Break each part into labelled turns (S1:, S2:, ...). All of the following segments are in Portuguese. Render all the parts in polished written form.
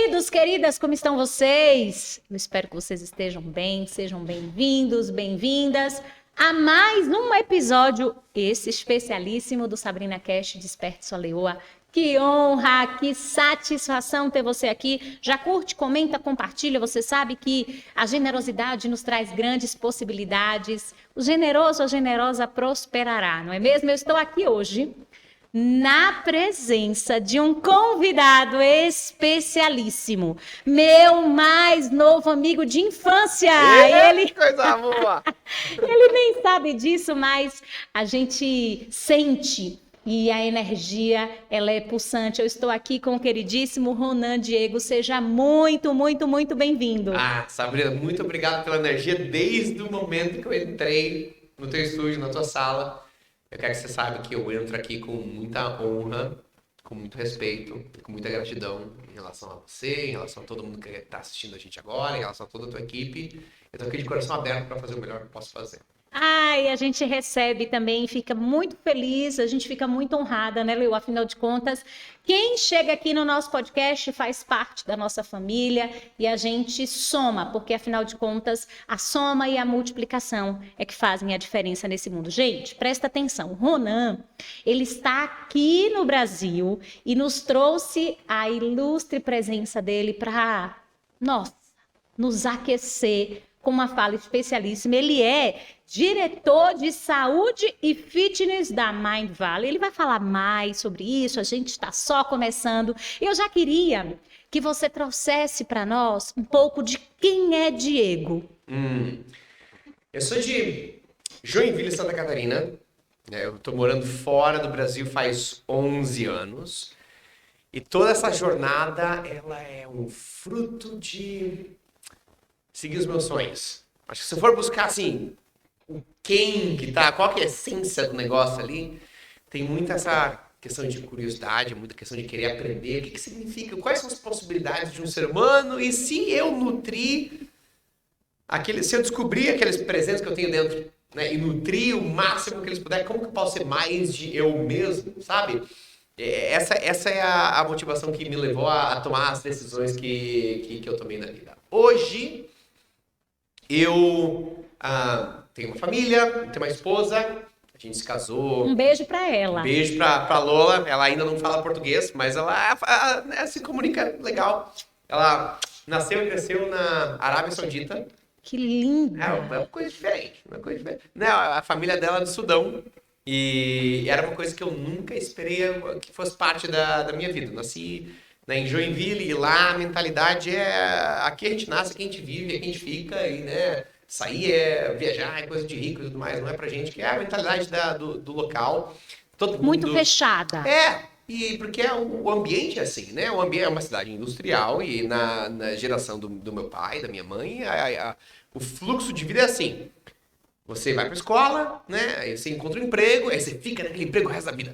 S1: Queridos, queridas, como estão vocês? Eu espero que vocês estejam bem, sejam bem-vindos, bem-vindas a mais um episódio, esse especialíssimo do Sabrina Cast Desperte Sua Leoa. Que honra, que satisfação ter você aqui. Já curte, comenta, compartilha. Você sabe que a generosidade nos traz grandes possibilidades. O generoso, a generosa prosperará, não é mesmo? Eu estou aqui hoje na presença de um convidado especialíssimo, meu mais novo amigo de infância.
S2: Ele coisa boa.
S1: Ele nem sabe disso, mas a gente sente e a energia, ela é pulsante. Eu estou aqui com o queridíssimo Ronan Diego. Seja muito, muito, muito bem-vindo.
S2: Sabrina, muito obrigado pela energia desde o momento que eu entrei no teu estúdio, na tua sala. Eu quero que você saiba que eu entro aqui com muita honra, com muito respeito, com muita gratidão em relação a você, em relação a todo mundo que está assistindo a gente agora, em relação a toda a tua equipe. Eu estou aqui de coração aberto para fazer o melhor que eu posso fazer.
S1: E a gente recebe também, fica muito feliz, a gente fica muito honrada, né, Leo? Afinal de contas, quem chega aqui no nosso podcast faz parte da nossa família e a gente soma, porque afinal de contas, a soma e a multiplicação é que fazem a diferença nesse mundo. Gente, presta atenção, o Ronan, ele está aqui no Brasil e nos trouxe a ilustre presença dele para, nos aquecer com uma fala especialíssima. Ele é diretor de saúde e fitness da Mind Valley. Ele vai falar mais sobre isso, a gente está só começando. Eu já queria que você trouxesse para nós um pouco de quem é Diego.
S2: Eu sou de Joinville, Santa Catarina. Eu estou morando fora do Brasil faz 11 anos. E toda essa jornada, ela é um fruto de seguir os meus sonhos. Acho que se eu for buscar, assim, qual que é a essência do negócio ali, tem muita essa questão de curiosidade, muita questão de querer aprender, o que significa, quais são as possibilidades de um ser humano, e se eu nutrir, se eu descobrir aqueles presentes que eu tenho dentro, né, e nutrir o máximo que eles puderem, como que eu posso ser mais de eu mesmo, sabe? Essa é a motivação que me levou a tomar as decisões que eu tomei na vida. Hoje, eu tenho uma família, tenho uma esposa, a gente se casou.
S1: Um beijo pra ela.
S2: Um beijo pra Lola, ela ainda não fala português, mas ela se comunica legal. Ela nasceu e cresceu na Arábia Saudita.
S1: Que linda!
S2: É uma coisa diferente, Não, a família dela é do Sudão e era uma coisa que eu nunca esperei que fosse parte da minha vida. Nasci, né, em Joinville, e lá a mentalidade aqui a gente nasce, aqui a gente vive, aqui a gente fica, e né, sair viajar, é coisa de rico e tudo mais, não é pra gente, que é a mentalidade do local. Todo mundo,
S1: muito fechada.
S2: E porque o ambiente é assim, né? O ambiente é uma cidade industrial e na geração do meu pai, da minha mãe, o fluxo de vida é assim. Você vai pra escola, né? Aí você encontra um emprego, aí você fica naquele emprego o resto da vida.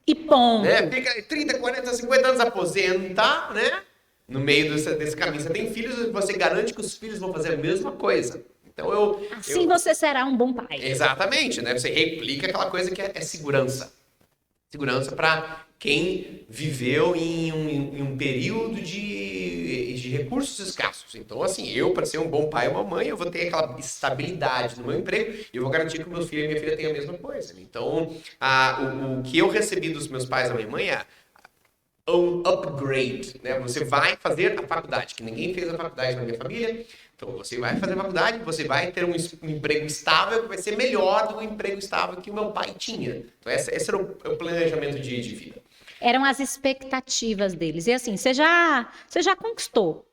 S1: E ponto.
S2: Né? Fica 30, 40, 50 anos aposenta, né? No meio desse caminho você tem filhos, você garante que os filhos vão fazer a mesma coisa. Então
S1: assim você será um bom pai.
S2: Exatamente, né? Você replica aquela coisa que é segurança. Segurança para quem viveu em um período de recursos escassos. Então, assim, para ser um bom pai ou uma mãe, eu vou ter aquela estabilidade no meu emprego e eu vou garantir que o meu filho e minha filha tenham a mesma coisa. Então, o que eu recebi dos meus pais e da minha mãe é um upgrade, né? Você vai fazer a faculdade, que ninguém fez a faculdade na minha família. Então, você vai fazer a faculdade, você vai ter um emprego estável que vai ser melhor do que o emprego estável que o meu pai tinha. Então, esse era o planejamento de vida.
S1: Eram as expectativas deles. E assim, você já conquistou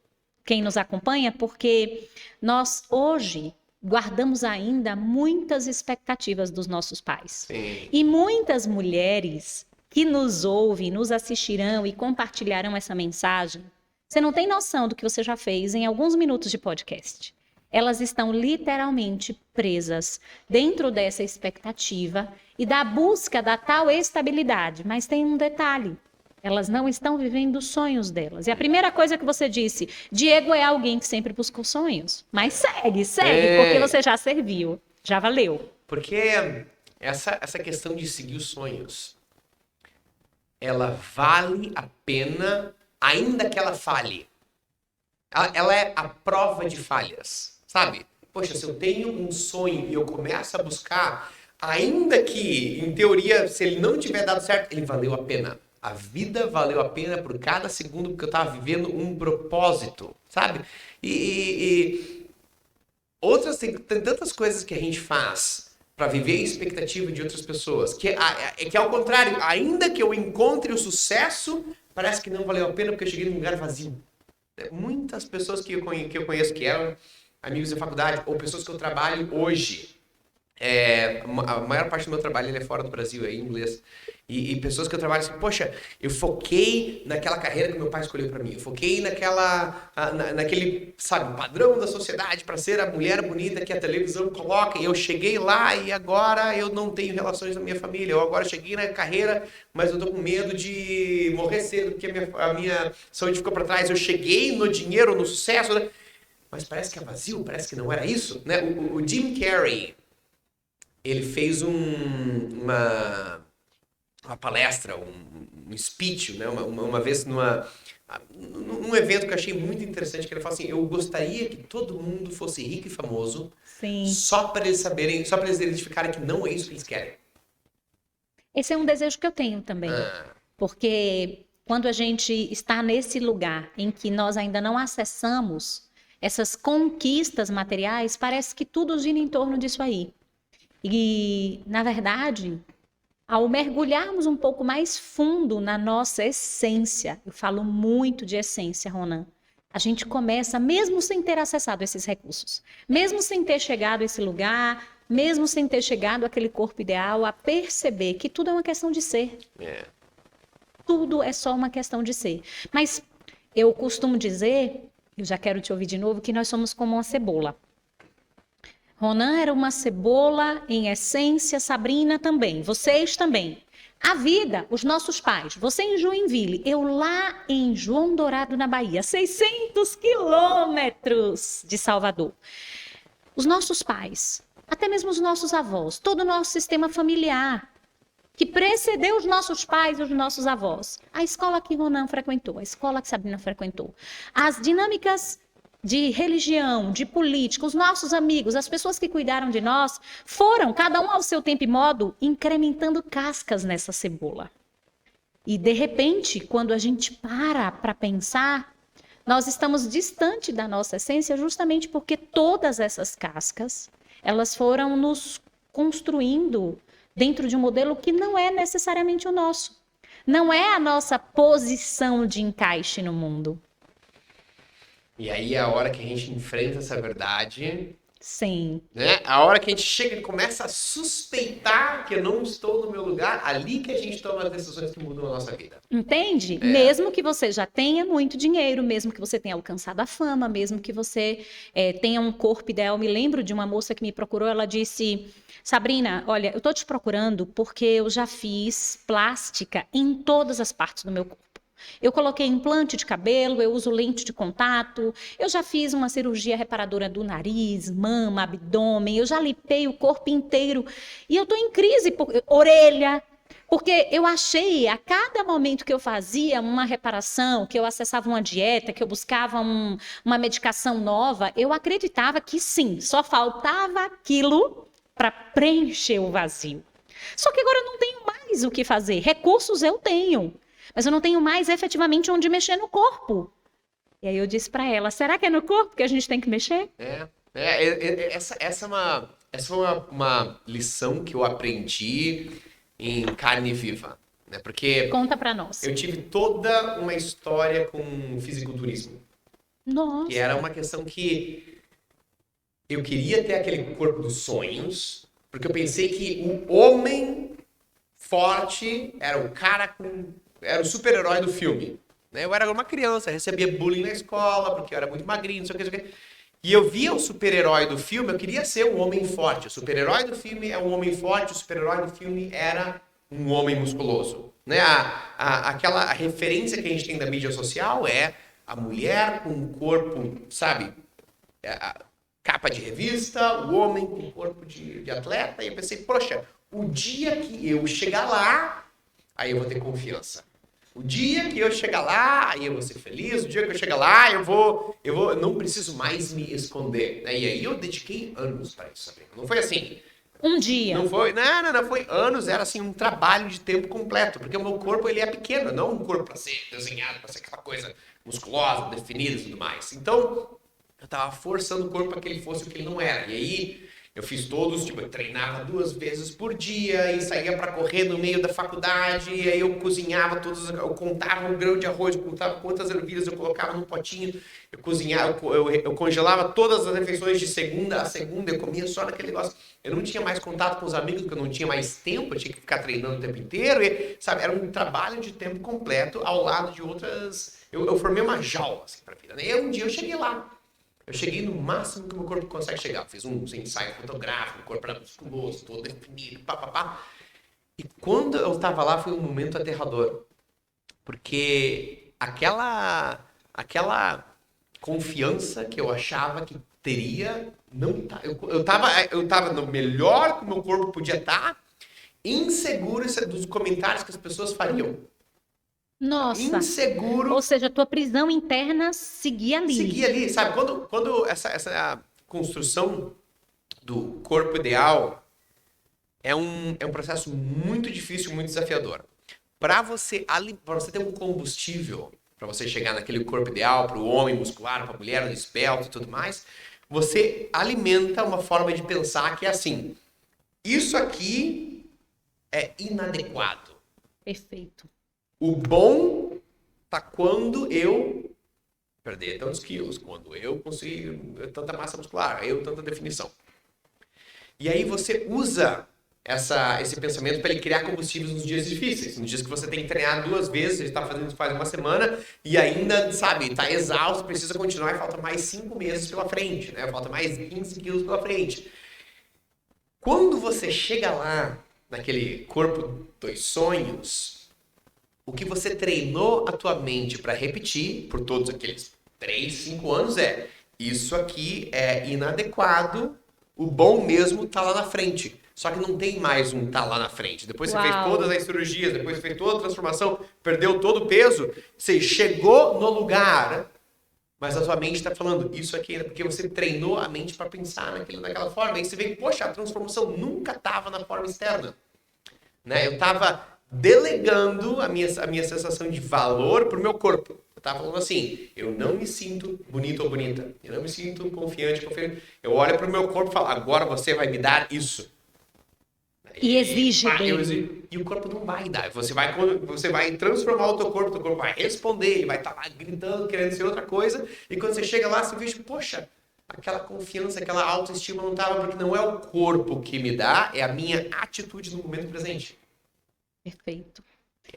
S1: quem nos acompanha, porque nós hoje guardamos ainda muitas expectativas dos nossos pais.
S2: Sim.
S1: E muitas mulheres que nos ouvem, nos assistirão e compartilharão essa mensagem, você não tem noção do que você já fez em alguns minutos de podcast. Elas estão literalmente presas dentro dessa expectativa e da busca da tal estabilidade. Mas tem um detalhe, elas não estão vivendo os sonhos delas. E a primeira coisa que você disse, Diego é alguém que sempre buscou sonhos. Mas segue, porque você já serviu, já valeu.
S2: Porque essa questão de seguir os sonhos, ela vale a pena, ainda que ela falhe. Ela é a prova de falhas, sabe? Poxa, se eu tenho um sonho e eu começo a buscar, ainda que, em teoria, se ele não tiver dado certo, ele valeu a pena. A vida valeu a pena por cada segundo, porque eu estava vivendo um propósito, sabe? E outras, tem tantas coisas que a gente faz para viver a expectativa de outras pessoas, que ao contrário, ainda que eu encontre o sucesso, parece que não valeu a pena porque eu cheguei num lugar vazio. Muitas pessoas que eu conheço que eram amigos da faculdade ou pessoas que eu trabalho hoje, a maior parte do meu trabalho ele é fora do Brasil, é em inglês. E pessoas que eu trabalho assim, poxa, eu foquei naquela carreira que meu pai escolheu para mim. Eu foquei naquele, sabe, padrão da sociedade para ser a mulher bonita que a televisão coloca. E eu cheguei lá e agora eu não tenho relações na minha família. Eu agora cheguei na carreira, mas eu tô com medo de morrer cedo porque a minha saúde ficou para trás. Eu cheguei no dinheiro, no sucesso, né? Mas parece que é vazio, parece que não era isso, né? O Jim Carrey, ele fez uma palestra, um speech, né? uma vez num evento que eu achei muito interessante, que ele falou assim, eu gostaria que todo mundo fosse rico e famoso,
S1: Sim.
S2: só para eles saberem, só para eles identificarem que não é isso que eles querem.
S1: Esse é um desejo que eu tenho também. Porque quando a gente está nesse lugar em que nós ainda não acessamos essas conquistas materiais, parece que tudo gira em torno disso aí. E, na verdade, ao mergulharmos um pouco mais fundo na nossa essência, eu falo muito de essência, Ronan, a gente começa, mesmo sem ter acessado esses recursos, mesmo sem ter chegado a esse lugar, mesmo sem ter chegado àquele corpo ideal, a perceber que tudo é uma questão de ser. Tudo é só uma questão de ser. Mas eu costumo dizer, eu já quero te ouvir de novo, que nós somos como uma cebola. Ronan era uma cebola em essência, Sabrina também, vocês também. A vida, os nossos pais, você em Joinville, eu lá em João Dourado, na Bahia, 600 quilômetros de Salvador. Os nossos pais, até mesmo os nossos avós, todo o nosso sistema familiar, que precedeu os nossos pais e os nossos avós. A escola que Ronan frequentou, a escola que Sabrina frequentou. As dinâmicas de religião, de política, os nossos amigos, as pessoas que cuidaram de nós, foram, cada um ao seu tempo e modo, incrementando cascas nessa cebola. E, de repente, quando a gente para pensar, nós estamos distante da nossa essência justamente porque todas essas cascas, elas foram nos construindo dentro de um modelo que não é necessariamente o nosso. Não é a nossa posição de encaixe no mundo.
S2: E aí é a hora que a gente enfrenta essa verdade.
S1: Sim.
S2: Né? A hora que a gente chega e começa a suspeitar que eu não estou no meu lugar, ali que a gente toma as decisões que mudam a nossa vida.
S1: Entende? Mesmo que você já tenha muito dinheiro, mesmo que você tenha alcançado a fama, mesmo que você tenha um corpo ideal. Me lembro de uma moça que me procurou, ela disse, Sabrina, olha, eu tô te procurando porque eu já fiz plástica em todas as partes do meu corpo. Eu coloquei implante de cabelo, eu uso lente de contato, eu já fiz uma cirurgia reparadora do nariz, mama, abdômen, eu já limpei o corpo inteiro e eu estou em crise, orelha, porque eu achei, a cada momento que eu fazia uma reparação, que eu acessava uma dieta, que eu buscava uma medicação nova, eu acreditava que sim, só faltava aquilo para preencher o vazio. Só que agora eu não tenho mais o que fazer, recursos eu tenho. Mas eu não tenho mais efetivamente onde mexer no corpo. E aí eu disse para ela, será que é no corpo que a gente tem que mexer?
S2: Essa foi uma lição que eu aprendi em carne viva. Né? Porque
S1: conta para nós.
S2: Eu tive toda uma história com fisiculturismo.
S1: Nossa.
S2: Que era uma questão que eu queria ter aquele corpo dos sonhos, porque eu pensei que o homem forte era o cara era o super-herói do filme. Né? Eu era uma criança, recebia bullying na escola, porque eu era muito magrinho, não sei o que, não sei o que. E eu via o super-herói do filme, eu queria ser um homem forte. O super-herói do filme é um homem forte, o super-herói do filme era um homem musculoso. Né? Aquela referência que a gente tem da mídia social é a mulher com um corpo, sabe, capa de revista, o homem com um corpo de atleta. E eu pensei, poxa, o dia que eu chegar lá, aí eu vou ter confiança. O dia que eu chegar lá, eu vou ser feliz. O dia que eu chegar lá, eu não preciso mais me esconder. Né? E aí eu dediquei anos para isso, Sabrina. Não foi assim.
S1: Um dia.
S2: Não foi, não, foi anos, era assim um trabalho de tempo completo, porque o meu corpo ele é pequeno, não um corpo para ser desenhado, para ser aquela coisa musculosa, definida e tudo mais. Então, eu tava forçando o corpo para que ele fosse o que ele não era. E aí, eu fiz todos, tipo, eu treinava 2 vezes por dia e saía para correr no meio da faculdade, e aí eu cozinhava todos, eu contava um grão de arroz, eu contava quantas ervilhas eu colocava num potinho, eu cozinhava, eu congelava todas as refeições de segunda a segunda, eu comia só naquele negócio. Eu não tinha mais contato com os amigos, porque eu não tinha mais tempo, eu tinha que ficar treinando o tempo inteiro, e, sabe, era um trabalho de tempo completo ao lado de outras... Eu formei uma jaula, assim, pra vida, né? E um dia eu cheguei lá. Eu cheguei no máximo que o meu corpo consegue chegar. Fiz um ensaio fotográfico, o corpo era musculoso, todo definido, pá. E quando eu tava lá, foi um momento aterrador. Porque aquela confiança que eu achava que teria, não tá. Eu tava no melhor que o meu corpo podia estar, inseguro dos comentários que as pessoas fariam.
S1: Nossa.
S2: Inseguro.
S1: Ou seja, a tua prisão interna seguia ali.
S2: Seguia ali, sabe? Quando essa construção do corpo ideal é um processo muito difícil, muito desafiador. Para você ter um combustível, para você chegar naquele corpo ideal, para o homem muscular, para a mulher esbelta e tudo mais, você alimenta uma forma de pensar que é assim: isso aqui é inadequado.
S1: Perfeito.
S2: O bom tá quando eu perder tantos quilos, quando eu consigo tanta massa muscular, tanta definição. E aí você usa esse pensamento para ele criar combustíveis nos dias difíceis, nos dias que você tem que treinar 2 vezes, ele está fazendo isso faz uma semana e ainda, sabe, está exausto, precisa continuar e falta mais 5 meses pela frente, né? Falta mais 15 quilos pela frente. Quando você chega lá, naquele corpo dos sonhos, o que você treinou a tua mente para repetir por todos aqueles 3, 5 anos isso aqui é inadequado, o bom mesmo tá lá na frente. Só que não tem mais um tá lá na frente. Depois você fez todas as cirurgias, depois você fez toda a transformação, perdeu todo o peso, você chegou no lugar, mas a sua mente está falando isso aqui é porque você treinou a mente para pensar daquela forma. Aí você vê que, poxa, a transformação nunca estava na forma externa. Né? Eu estava delegando a minha sensação de valor pro meu corpo. Eu tava falando assim, eu não me sinto bonito ou bonita. Eu não me sinto confiante. Eu olho pro meu corpo e falo, agora você vai me dar isso.
S1: E exige dele.
S2: E o corpo não vai dar. Você vai transformar o teu corpo vai responder, ele vai estar lá gritando, querendo ser outra coisa. E quando você chega lá, você vê, poxa, aquela confiança, aquela autoestima não tava, porque não é o corpo que me dá, é a minha atitude no momento presente.
S1: Perfeito.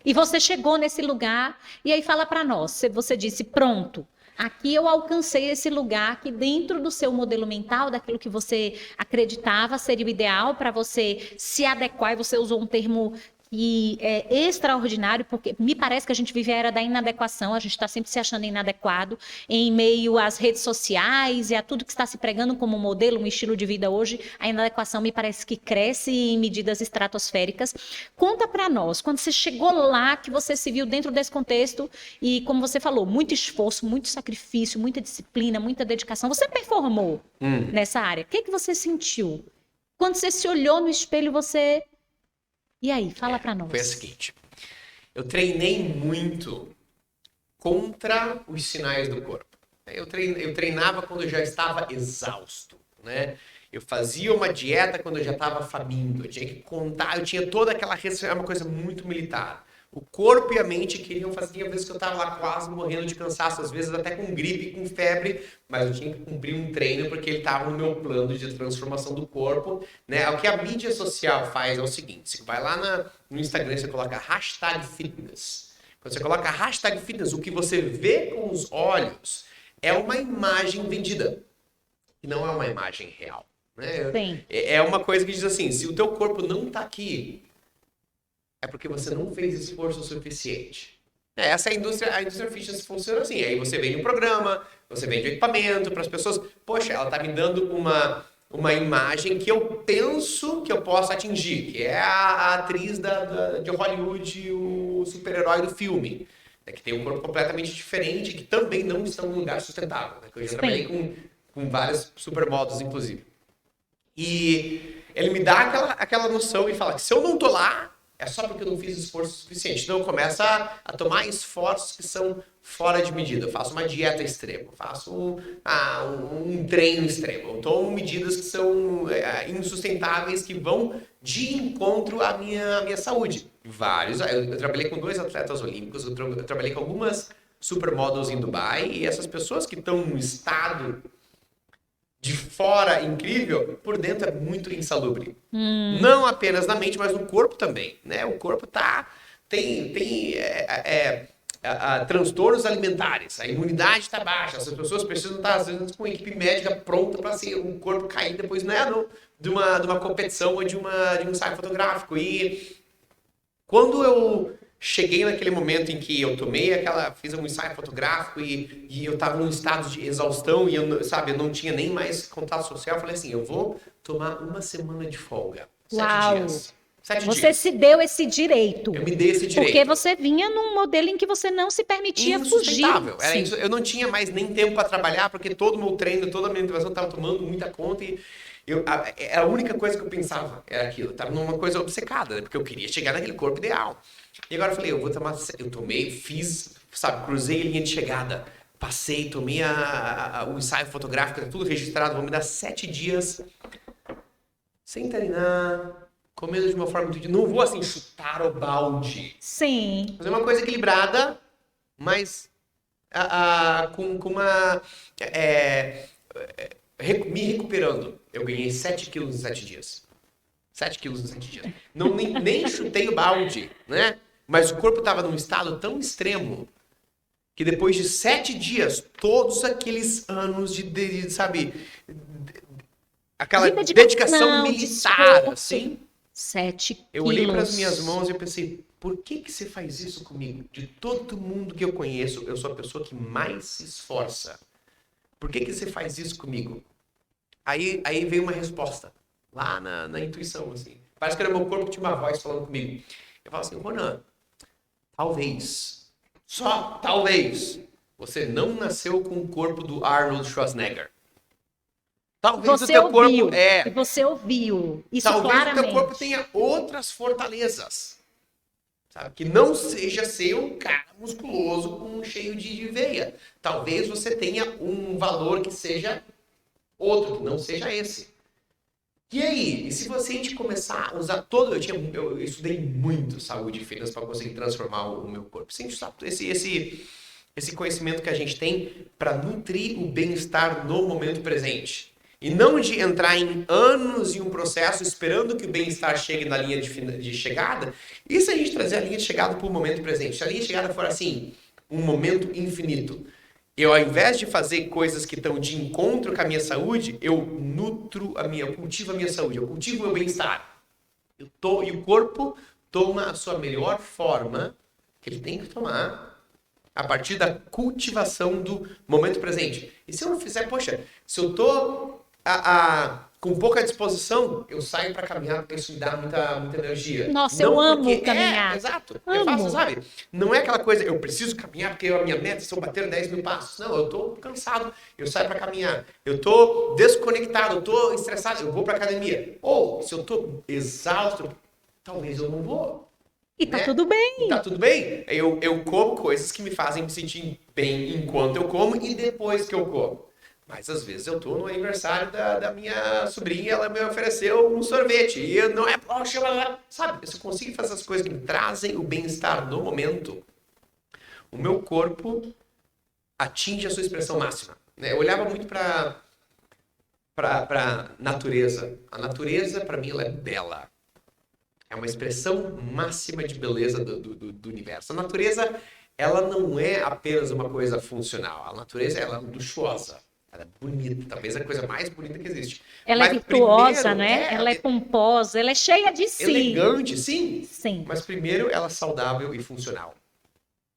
S1: E você chegou nesse lugar, e aí fala para nós, você disse, pronto, aqui eu alcancei esse lugar que dentro do seu modelo mental, daquilo que você acreditava seria o ideal para você se adequar, e você usou um termo que é extraordinário, porque me parece que a gente vive a era da inadequação, a gente está sempre se achando inadequado em meio às redes sociais e a tudo que está se pregando como modelo, um estilo de vida hoje, a inadequação me parece que cresce em medidas estratosféricas. Conta para nós, quando você chegou lá, que você se viu dentro desse contexto e, como você falou, muito esforço, muito sacrifício, muita disciplina, muita dedicação, você performou nessa área. O que você sentiu? Quando você se olhou no espelho, você... E aí, fala pra nós.
S2: Foi o seguinte, eu treinei muito contra os sinais do corpo. Eu treinava quando eu já estava exausto, né? Eu fazia uma dieta quando eu já estava faminto, eu tinha que contar, eu tinha toda aquela restrição, é uma coisa muito militar. O corpo e a mente queriam fazer, tinha vezes que eu estava lá quase morrendo de cansaço, às vezes até com gripe, com febre, mas eu tinha que cumprir um treino porque ele estava no meu plano de transformação do corpo, né? O que a mídia social faz é o seguinte, você vai lá no Instagram, você coloca #fitness. Quando você coloca #fitness, o que você vê com os olhos é uma imagem vendida, e não é uma imagem real. Né?
S1: Sim.
S2: É uma coisa que diz assim, se o teu corpo não está aqui, é porque você não fez esforço suficiente. Essa é a indústria fitness funciona assim. Aí você vende um programa, você vende um equipamento para as pessoas. Poxa, ela está me dando uma imagem que eu penso que eu posso atingir, que é a atriz de Hollywood, o super-herói do filme, né, que tem um corpo completamente diferente, que também não está num lugar sustentável. Né, que eu já trabalhei com vários supermodels, inclusive. E ele me dá aquela noção e fala que se eu não tô lá, é só porque eu não fiz esforço suficiente. Então eu começo a tomar esforços que são fora de medida. Eu faço uma dieta extrema, eu faço um treino extremo. Eu tomo medidas que são insustentáveis, que vão de encontro à minha saúde. Eu trabalhei com 2 atletas olímpicos, eu trabalhei com algumas supermodels em Dubai, e essas pessoas que estão num estado de fora incrível, por dentro é muito insalubre. Não apenas na mente, mas no corpo também, né? O corpo tem transtornos alimentares, a imunidade está baixa, as pessoas precisam estar, às vezes, com a equipe médica pronta para ser um corpo cair depois, não é de uma competição ou de um ensaio fotográfico. E quando eu cheguei naquele momento em que eu fiz um ensaio fotográfico e eu estava num estado de exaustão e eu não tinha nem mais contato social, eu falei assim, eu vou tomar uma semana de folga. 7 dias. 7
S1: Você
S2: dias.
S1: se deu esse direito.
S2: Eu me dei esse direito.
S1: Porque você vinha num modelo em que você não se permitia fugir.
S2: Era isso. Eu não tinha mais nem tempo para trabalhar, porque todo o meu treino, toda a minha motivação estava tomando muita conta e a única coisa que eu pensava era aquilo. Eu estava numa coisa obcecada, né? Porque eu queria chegar naquele corpo ideal. E agora eu falei, eu tomei, fiz, cruzei a linha de chegada, passei, tomei o ensaio fotográfico, tudo registrado, vou me dar 7 dias sem treinar, comendo de uma forma muito... Não vou, assim, chutar o balde.
S1: Sim.
S2: Fazer uma coisa equilibrada, mas com uma... me recuperando. Eu ganhei 7 quilos em 7 dias. 7 quilos em 7 dias. Nem chutei o balde, né? Mas o corpo estava num estado tão extremo que depois de 7 dias, todos aqueles anos aquela dedicação militar, assim.
S1: 7 quilos.
S2: Eu olhei para as minhas mãos e eu pensei, por que você faz isso comigo? De todo mundo que eu conheço, eu sou a pessoa que mais se esforça. Por que você faz isso comigo? Aí veio uma resposta, lá na intuição, assim. Parece que era meu corpo que tinha uma voz falando comigo. Eu falo assim, Ronan, talvez, só talvez, você não nasceu com o corpo do Arnold Schwarzenegger. Talvez
S1: você
S2: o teu
S1: ouviu,
S2: corpo
S1: e você ouviu isso
S2: talvez
S1: claramente.
S2: o teu corpo tenha outras fortalezas. Sabe? Que não seja ser um cara musculoso cheio de veia. Talvez você tenha um valor que seja outro, que não seja esse. E aí? E se você começar a usar todo... Eu estudei muito saúde e fitness para conseguir transformar o meu corpo. Sem esse conhecimento que a gente tem para nutrir o bem-estar no momento presente. E não de entrar em anos em um processo esperando que o bem-estar chegue na linha de chegada. E se a gente trazer a linha de chegada para o momento presente? Se a linha de chegada for assim, um momento infinito, eu, ao invés de fazer coisas que estão de encontro com a minha saúde, eu cultivo a minha saúde, eu cultivo o meu bem-estar. E o corpo toma a sua melhor forma, que ele tem que tomar, a partir da cultivação do momento presente. E se eu não fizer, se eu tô com pouca disposição, eu saio para caminhar, porque isso me dá muita energia.
S1: Nossa, eu amo caminhar.
S2: Exato.
S1: Amo.
S2: Eu faço, sabe? Não é aquela coisa, eu preciso caminhar porque a minha meta é bater 10 mil passos. Não, eu tô cansado, eu saio para caminhar. Eu tô desconectado, eu tô estressado, eu vou para academia. Ou, se eu tô exausto, talvez eu não vou.
S1: E tá tudo bem.
S2: Tá tudo bem. Eu como coisas que me fazem me sentir bem enquanto eu como e depois que eu como. Mas às vezes eu tô no aniversário da minha sobrinha, ela me ofereceu um sorvete. E não é... Sabe, se eu consigo fazer essas coisas que me trazem o bem-estar no momento, o meu corpo atinge a sua expressão máxima. Eu olhava muito para natureza. A natureza, para mim, ela é bela. É uma expressão máxima de beleza do universo. A natureza, ela não é apenas uma coisa funcional. A natureza, ela é luxuosa. Ela é bonita, talvez a coisa mais bonita que existe.
S1: Ela é virtuosa, né? Ela é pomposa, ela é cheia de si.
S2: Elegante, sim.
S1: Sim.
S2: Mas primeiro, ela é saudável e funcional.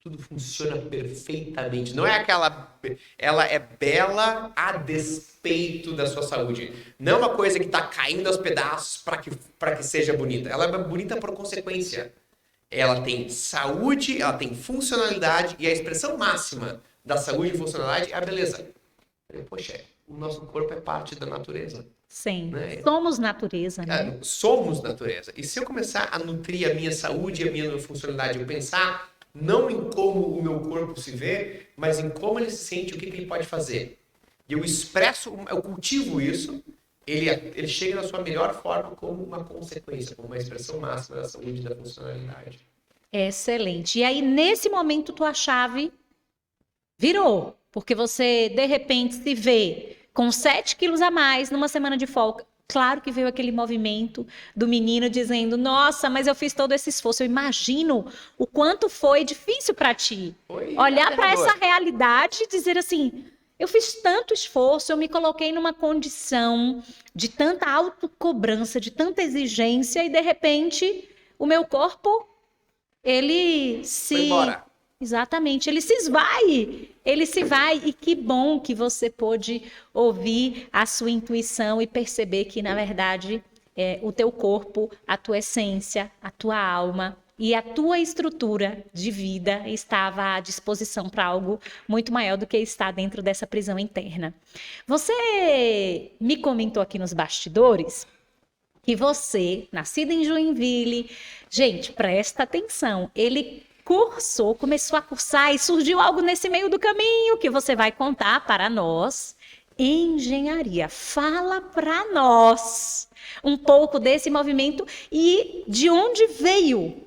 S2: tudo funciona perfeitamente. Não é aquela... Ela é bela a despeito da sua saúde. Não é uma coisa que está caindo aos pedaços para que seja bonita. Ela é bonita por consequência. Ela tem saúde, ela tem funcionalidade, e a expressão máxima da saúde e funcionalidade é a beleza. Poxa, o nosso corpo é parte da natureza.
S1: Sim,
S2: Né?
S1: somos natureza, né?
S2: Somos natureza. E se eu começar a nutrir a minha saúde e a minha funcionalidade, eu pensar não em como o meu corpo se vê, mas em como ele se sente, o que ele pode fazer. E eu expresso, eu cultivo isso, ele chega na sua melhor forma como uma consequência, como uma expressão máxima da saúde e da funcionalidade.
S1: Excelente. E aí, nesse momento, tua chave virou, porque você, de repente, se vê com 7 quilos a mais numa semana de folga. Claro que veio aquele movimento do menino dizendo, nossa, mas eu fiz todo esse esforço. Eu imagino o quanto foi difícil para ti. Olhar para essa realidade e dizer assim, eu fiz tanto esforço, eu me coloquei numa condição de tanta autocobrança, de tanta exigência, e de repente o meu corpo, ele se...
S2: Foi embora.
S1: Exatamente, ele se vai, e que bom que você pôde ouvir a sua intuição e perceber que, na verdade, o teu corpo, a tua essência, a tua alma e a tua estrutura de vida estava à disposição para algo muito maior do que estar dentro dessa prisão interna. Você me comentou aqui nos bastidores que você, nascido em Joinville, gente, presta atenção, ele começou a cursar e surgiu algo nesse meio do caminho que você vai contar para nós. Engenharia. Fala para nós um pouco desse movimento e de onde veio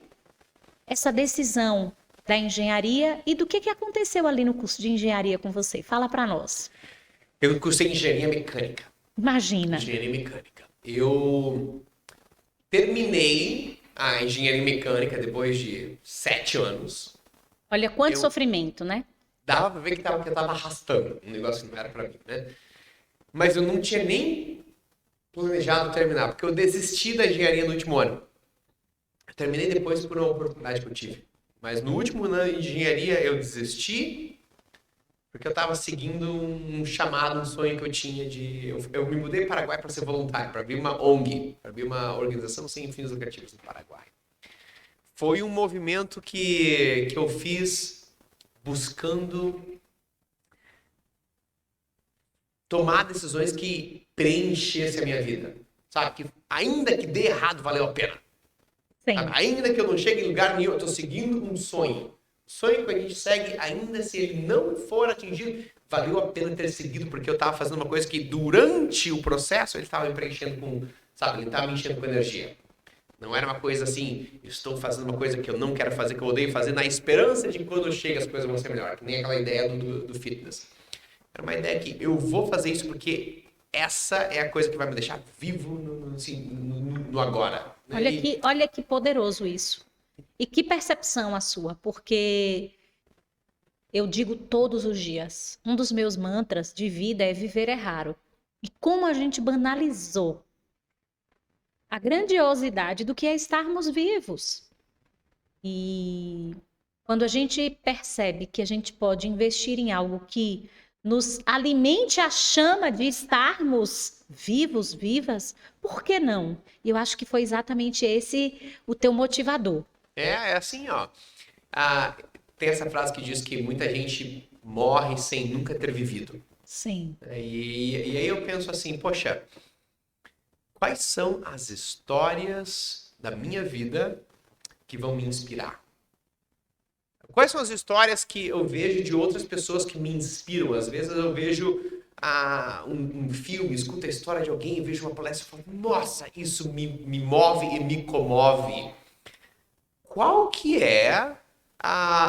S1: essa decisão da engenharia e do que aconteceu ali no curso de engenharia com você. Fala para nós.
S2: Eu cursei engenharia mecânica.
S1: Imagina.
S2: Engenharia mecânica. Eu terminei a engenharia mecânica depois de 7 anos.
S1: Olha quanto sofrimento, né?
S2: Dava pra ver que eu tava arrastando um negócio que não era pra mim, né? Mas eu não tinha nem planejado terminar, porque eu desisti da engenharia no último ano. Eu terminei depois por uma oportunidade que eu tive. Mas no último ano de engenharia eu desisti porque eu tava seguindo um chamado, um sonho que eu tinha de... Eu me mudei para o Paraguai para ser voluntário, para abrir uma ONG, para abrir uma organização sem fins lucrativos no Paraguai. Foi um movimento que eu fiz buscando tomar decisões que preenchessem a minha vida. Sabe? Que ainda que dê errado, valeu a pena. Sabe? Ainda que eu não chegue em lugar nenhum, eu estou seguindo um sonho. O sonho que a gente segue, ainda se ele não for atingido, valeu a pena ter seguido, porque eu estava fazendo uma coisa que durante o processo ele estava me preenchendo com, sabe, ele estava me enchendo com energia. Não era uma coisa assim, estou fazendo uma coisa que eu não quero fazer, que eu odeio fazer, na esperança de que quando eu chego as coisas vão ser melhores, que nem aquela ideia do fitness. Era uma ideia que eu vou fazer isso porque essa é a coisa que vai me deixar vivo no agora. Né?
S1: Olha que poderoso isso. E que percepção a sua, porque eu digo todos os dias, um dos meus mantras de vida é viver é raro. E como a gente banalizou a grandiosidade do que é estarmos vivos. E quando a gente percebe que a gente pode investir em algo que nos alimente a chama de estarmos vivos, vivas, por que não? E eu acho que foi exatamente esse o teu motivador.
S2: É assim, ó. Tem essa frase que diz que muita gente morre sem nunca ter vivido.
S1: Sim.
S2: E aí eu penso assim, poxa, quais são as histórias da minha vida que vão me inspirar? Quais são as histórias que eu vejo de outras pessoas que me inspiram? Às vezes eu vejo um filme, escuto a história de alguém, vejo uma palestra e falo, nossa, isso me move e me comove. Qual que é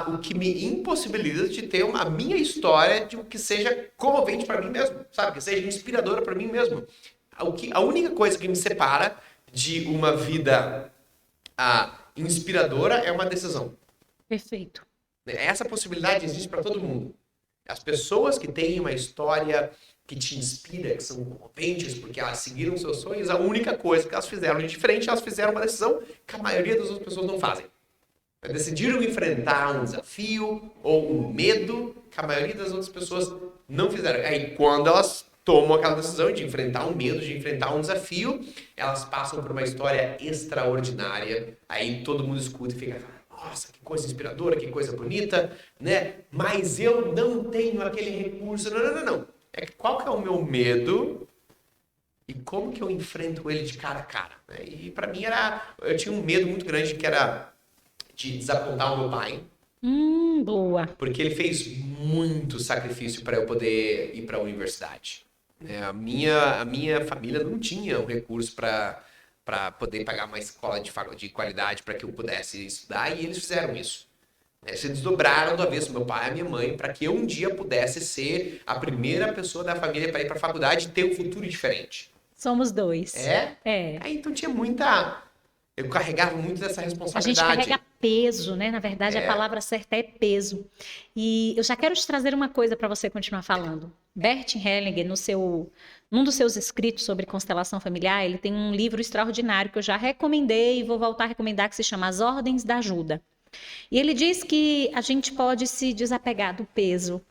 S2: o que me impossibilita de ter a minha história de que seja comovente para mim mesmo, sabe? Que seja inspiradora para mim mesmo. A única coisa que me separa de uma vida inspiradora é uma decisão.
S1: Perfeito.
S2: Essa possibilidade existe para todo mundo. As pessoas que têm uma história que te inspira, que são comoventes porque elas seguiram seus sonhos, a única coisa que elas fizeram de diferente, elas fizeram uma decisão que a maioria das outras pessoas não fazem. decidiram enfrentar um desafio ou um medo que a maioria das outras pessoas não fizeram. Aí, quando elas tomam aquela decisão de enfrentar um medo, de enfrentar um desafio, elas passam por uma história extraordinária. Aí todo mundo escuta e fica, nossa, que coisa inspiradora, que coisa bonita, né? Mas eu não tenho aquele recurso. Não. É que qual que é o meu medo e como que eu enfrento ele de cara a cara, né? E pra mim eu tinha um medo muito grande que era de desapontar o meu pai.
S1: Boa.
S2: Porque ele fez muito sacrifício para eu poder ir para a universidade. Né? A minha família não tinha um recurso para poder pagar uma escola de qualidade para que eu pudesse estudar, e eles fizeram isso. Né? Se desdobraram do avesso, meu pai e minha mãe, para que eu um dia pudesse ser a primeira pessoa da família para ir para a faculdade e ter um futuro diferente.
S1: Somos dois.
S2: É?
S1: É.
S2: Aí, então tinha muita... Eu carregava muito dessa
S1: A gente
S2: responsabilidade.
S1: carrega peso, né? Na verdade, a palavra certa é peso. E eu já quero te trazer uma coisa para você continuar falando. Bert Hellinger, num dos seus escritos sobre constelação familiar, ele tem um livro extraordinário que eu já recomendei e vou voltar a recomendar, que se chama As Ordens da Ajuda. E ele diz que a gente pode se desapegar do peso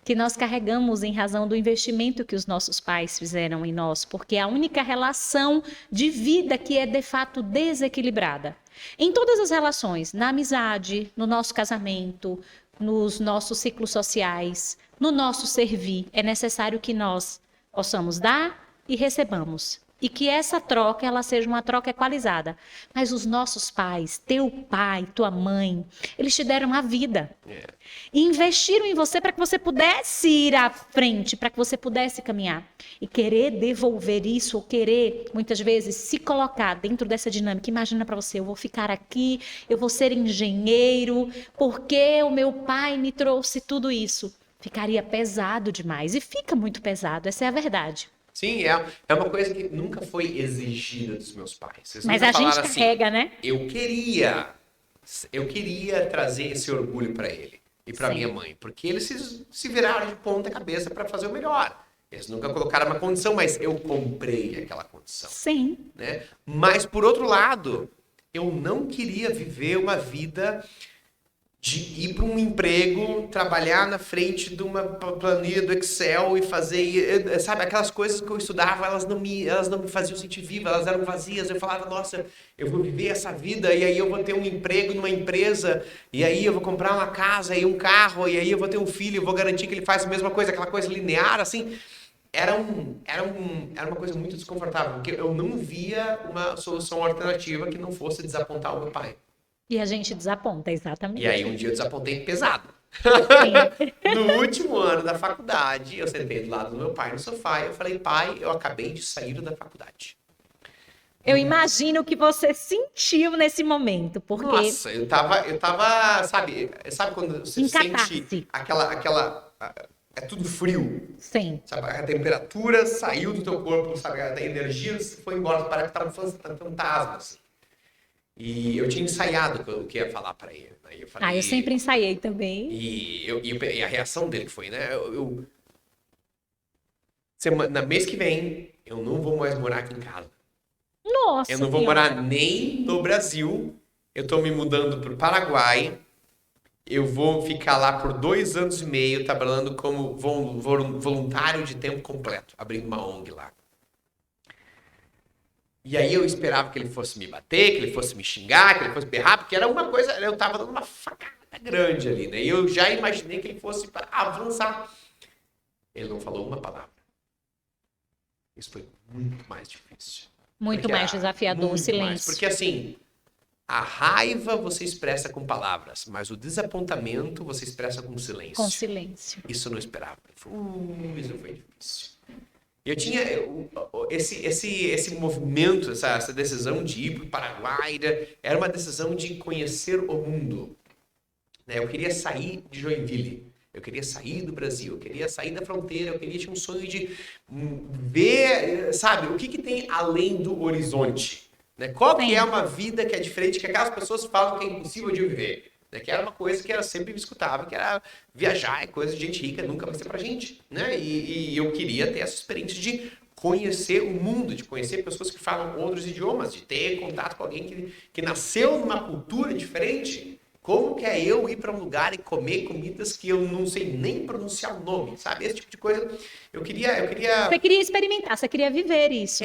S1: que nós carregamos em razão do investimento que os nossos pais fizeram em nós, porque é a única relação de vida que é de fato desequilibrada. Em todas as relações, na amizade, no nosso casamento, nos nossos ciclos sociais, no nosso servir, é necessário que nós possamos dar e recebamos. E que essa troca, ela seja uma troca equalizada. Mas os nossos pais, teu pai, tua mãe, eles te deram a vida. E investiram em você para que você pudesse ir à frente, para que você pudesse caminhar. E querer devolver isso, ou querer, muitas vezes, se colocar dentro dessa dinâmica. Imagina para você, eu vou ficar aqui, eu vou ser engenheiro, porque o meu pai me trouxe tudo isso. Ficaria pesado demais. E fica muito pesado, essa é a verdade.
S2: Sim, é uma coisa que nunca foi exigida dos meus pais. Eles
S1: Mas
S2: nunca
S1: a gente
S2: falaram assim,
S1: carrega, né?
S2: eu queria trazer esse orgulho para ele e para
S1: Sim.
S2: minha mãe, porque eles se viraram de ponta cabeça para fazer o melhor. Eles nunca colocaram uma condição, mas eu comprei aquela condição.
S1: Sim.
S2: Né? Mas, por outro lado, eu não queria viver uma vida de ir para um emprego, trabalhar na frente de uma planilha do Excel e fazer, sabe, aquelas coisas que eu estudava, elas não me faziam sentir viva, elas eram vazias. Eu falava, nossa, eu vou viver essa vida e aí eu vou ter um emprego numa empresa e aí eu vou comprar uma casa e um carro e aí eu vou ter um filho, eu vou garantir que ele faz a mesma coisa, aquela coisa linear, assim. Era uma coisa muito desconfortável, porque eu não via uma solução alternativa que não fosse desapontar o meu pai.
S1: E a gente desaponta, exatamente.
S2: E aí um dia eu desapontei pesado.
S1: Sim.
S2: No último ano da faculdade, eu sentei do lado do meu pai no sofá e eu falei, pai, eu acabei de sair da faculdade.
S1: Eu imagino o que você sentiu nesse momento, porque...
S2: Nossa, eu tava, sabe quando você sente aquela é tudo frio.
S1: Sim.
S2: Sabe, a temperatura saiu do teu corpo, sabe, a energia foi embora, parece que tava um fantasma, assim. E eu tinha ensaiado o que ia falar para ele. Né?
S1: Eu sempre ensaiei também.
S2: E a reação dele foi, né? Na mês que vem, eu não vou mais morar aqui em casa.
S1: Nossa,
S2: eu não vou morar nem no Brasil. Eu tô me mudando pro Paraguai. Eu vou ficar lá por 2 anos e meio trabalhando como voluntário de tempo completo, abrindo uma ONG lá. E aí eu esperava que ele fosse me bater, que ele fosse me xingar, que ele fosse berrar, porque era uma coisa, eu tava dando uma facada grande ali, né? E eu já imaginei que ele fosse avançar. Ele não falou uma palavra. Isso foi muito mais difícil.
S1: Muito mais desafiador, o silêncio.
S2: Porque assim, a raiva você expressa com palavras, mas o desapontamento você expressa com silêncio.
S1: Com silêncio.
S2: Isso eu não esperava. Isso foi difícil. Eu tinha esse movimento, essa decisão de ir para o Paraguai, era uma decisão de conhecer o mundo. Eu queria sair de Joinville, eu queria sair do Brasil, eu queria sair da fronteira, eu tinha um sonho de ver, sabe, o que tem além do horizonte. Qual que é uma vida que é diferente, que aquelas pessoas falam que é impossível de viver. Que era uma coisa que eu sempre escutava, que era viajar, é coisa de gente rica, nunca vai ser pra gente, né? E eu queria ter essa experiência de conhecer o mundo, de conhecer pessoas que falam outros idiomas, de ter contato com alguém que nasceu numa cultura diferente. Como que é eu ir para um lugar e comer comidas que eu não sei nem pronunciar o nome, sabe? Esse tipo de coisa. Eu queria...
S1: Você queria experimentar, você queria viver isso.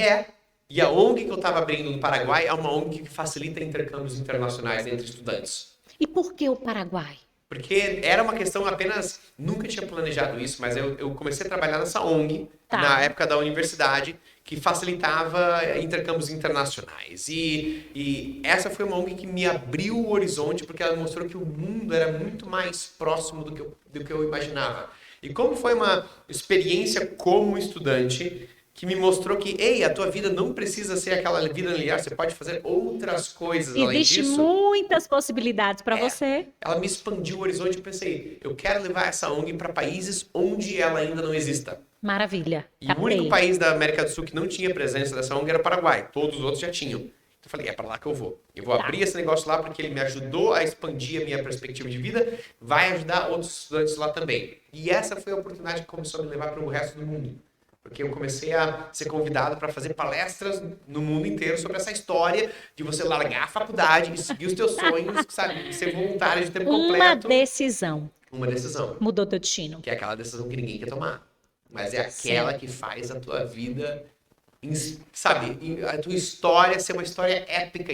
S2: E a ONG que eu estava abrindo no Paraguai é uma ONG que facilita intercâmbios internacionais entre estudantes.
S1: E por que o Paraguai?
S2: Porque era uma questão apenas... Nunca tinha planejado isso, mas eu comecei a trabalhar nessa ONG, na época da universidade, que facilitava intercâmbios internacionais. E essa foi uma ONG que me abriu o horizonte, porque ela mostrou que o mundo era muito mais próximo do que eu imaginava. E como foi uma experiência como estudante que me mostrou que, ei, a tua vida não precisa ser aquela vida linear, você pode fazer outras coisas além disso.
S1: Existem muitas possibilidades para você.
S2: Ela me expandiu o horizonte e pensei, eu quero levar essa ONG para países onde ela ainda não exista.
S1: Maravilha.
S2: E o único país da América do Sul que não tinha presença dessa ONG era o Paraguai. Todos os outros já tinham. Então eu falei, é para lá que eu vou. Eu vou abrir esse negócio lá porque ele me ajudou a expandir a minha perspectiva de vida, vai ajudar outros estudantes lá também. E essa foi a oportunidade que começou a me levar para o resto do mundo. Porque eu comecei a ser convidado para fazer palestras no mundo inteiro sobre essa história de você largar a faculdade e seguir os teus sonhos, sabe? Ser voluntário de tempo completo.
S1: Uma decisão.
S2: Uma decisão.
S1: Mudou teu destino.
S2: Que é aquela decisão que ninguém quer tomar. Mas é aquela que faz a tua vida, sabe? A tua história ser uma história épica,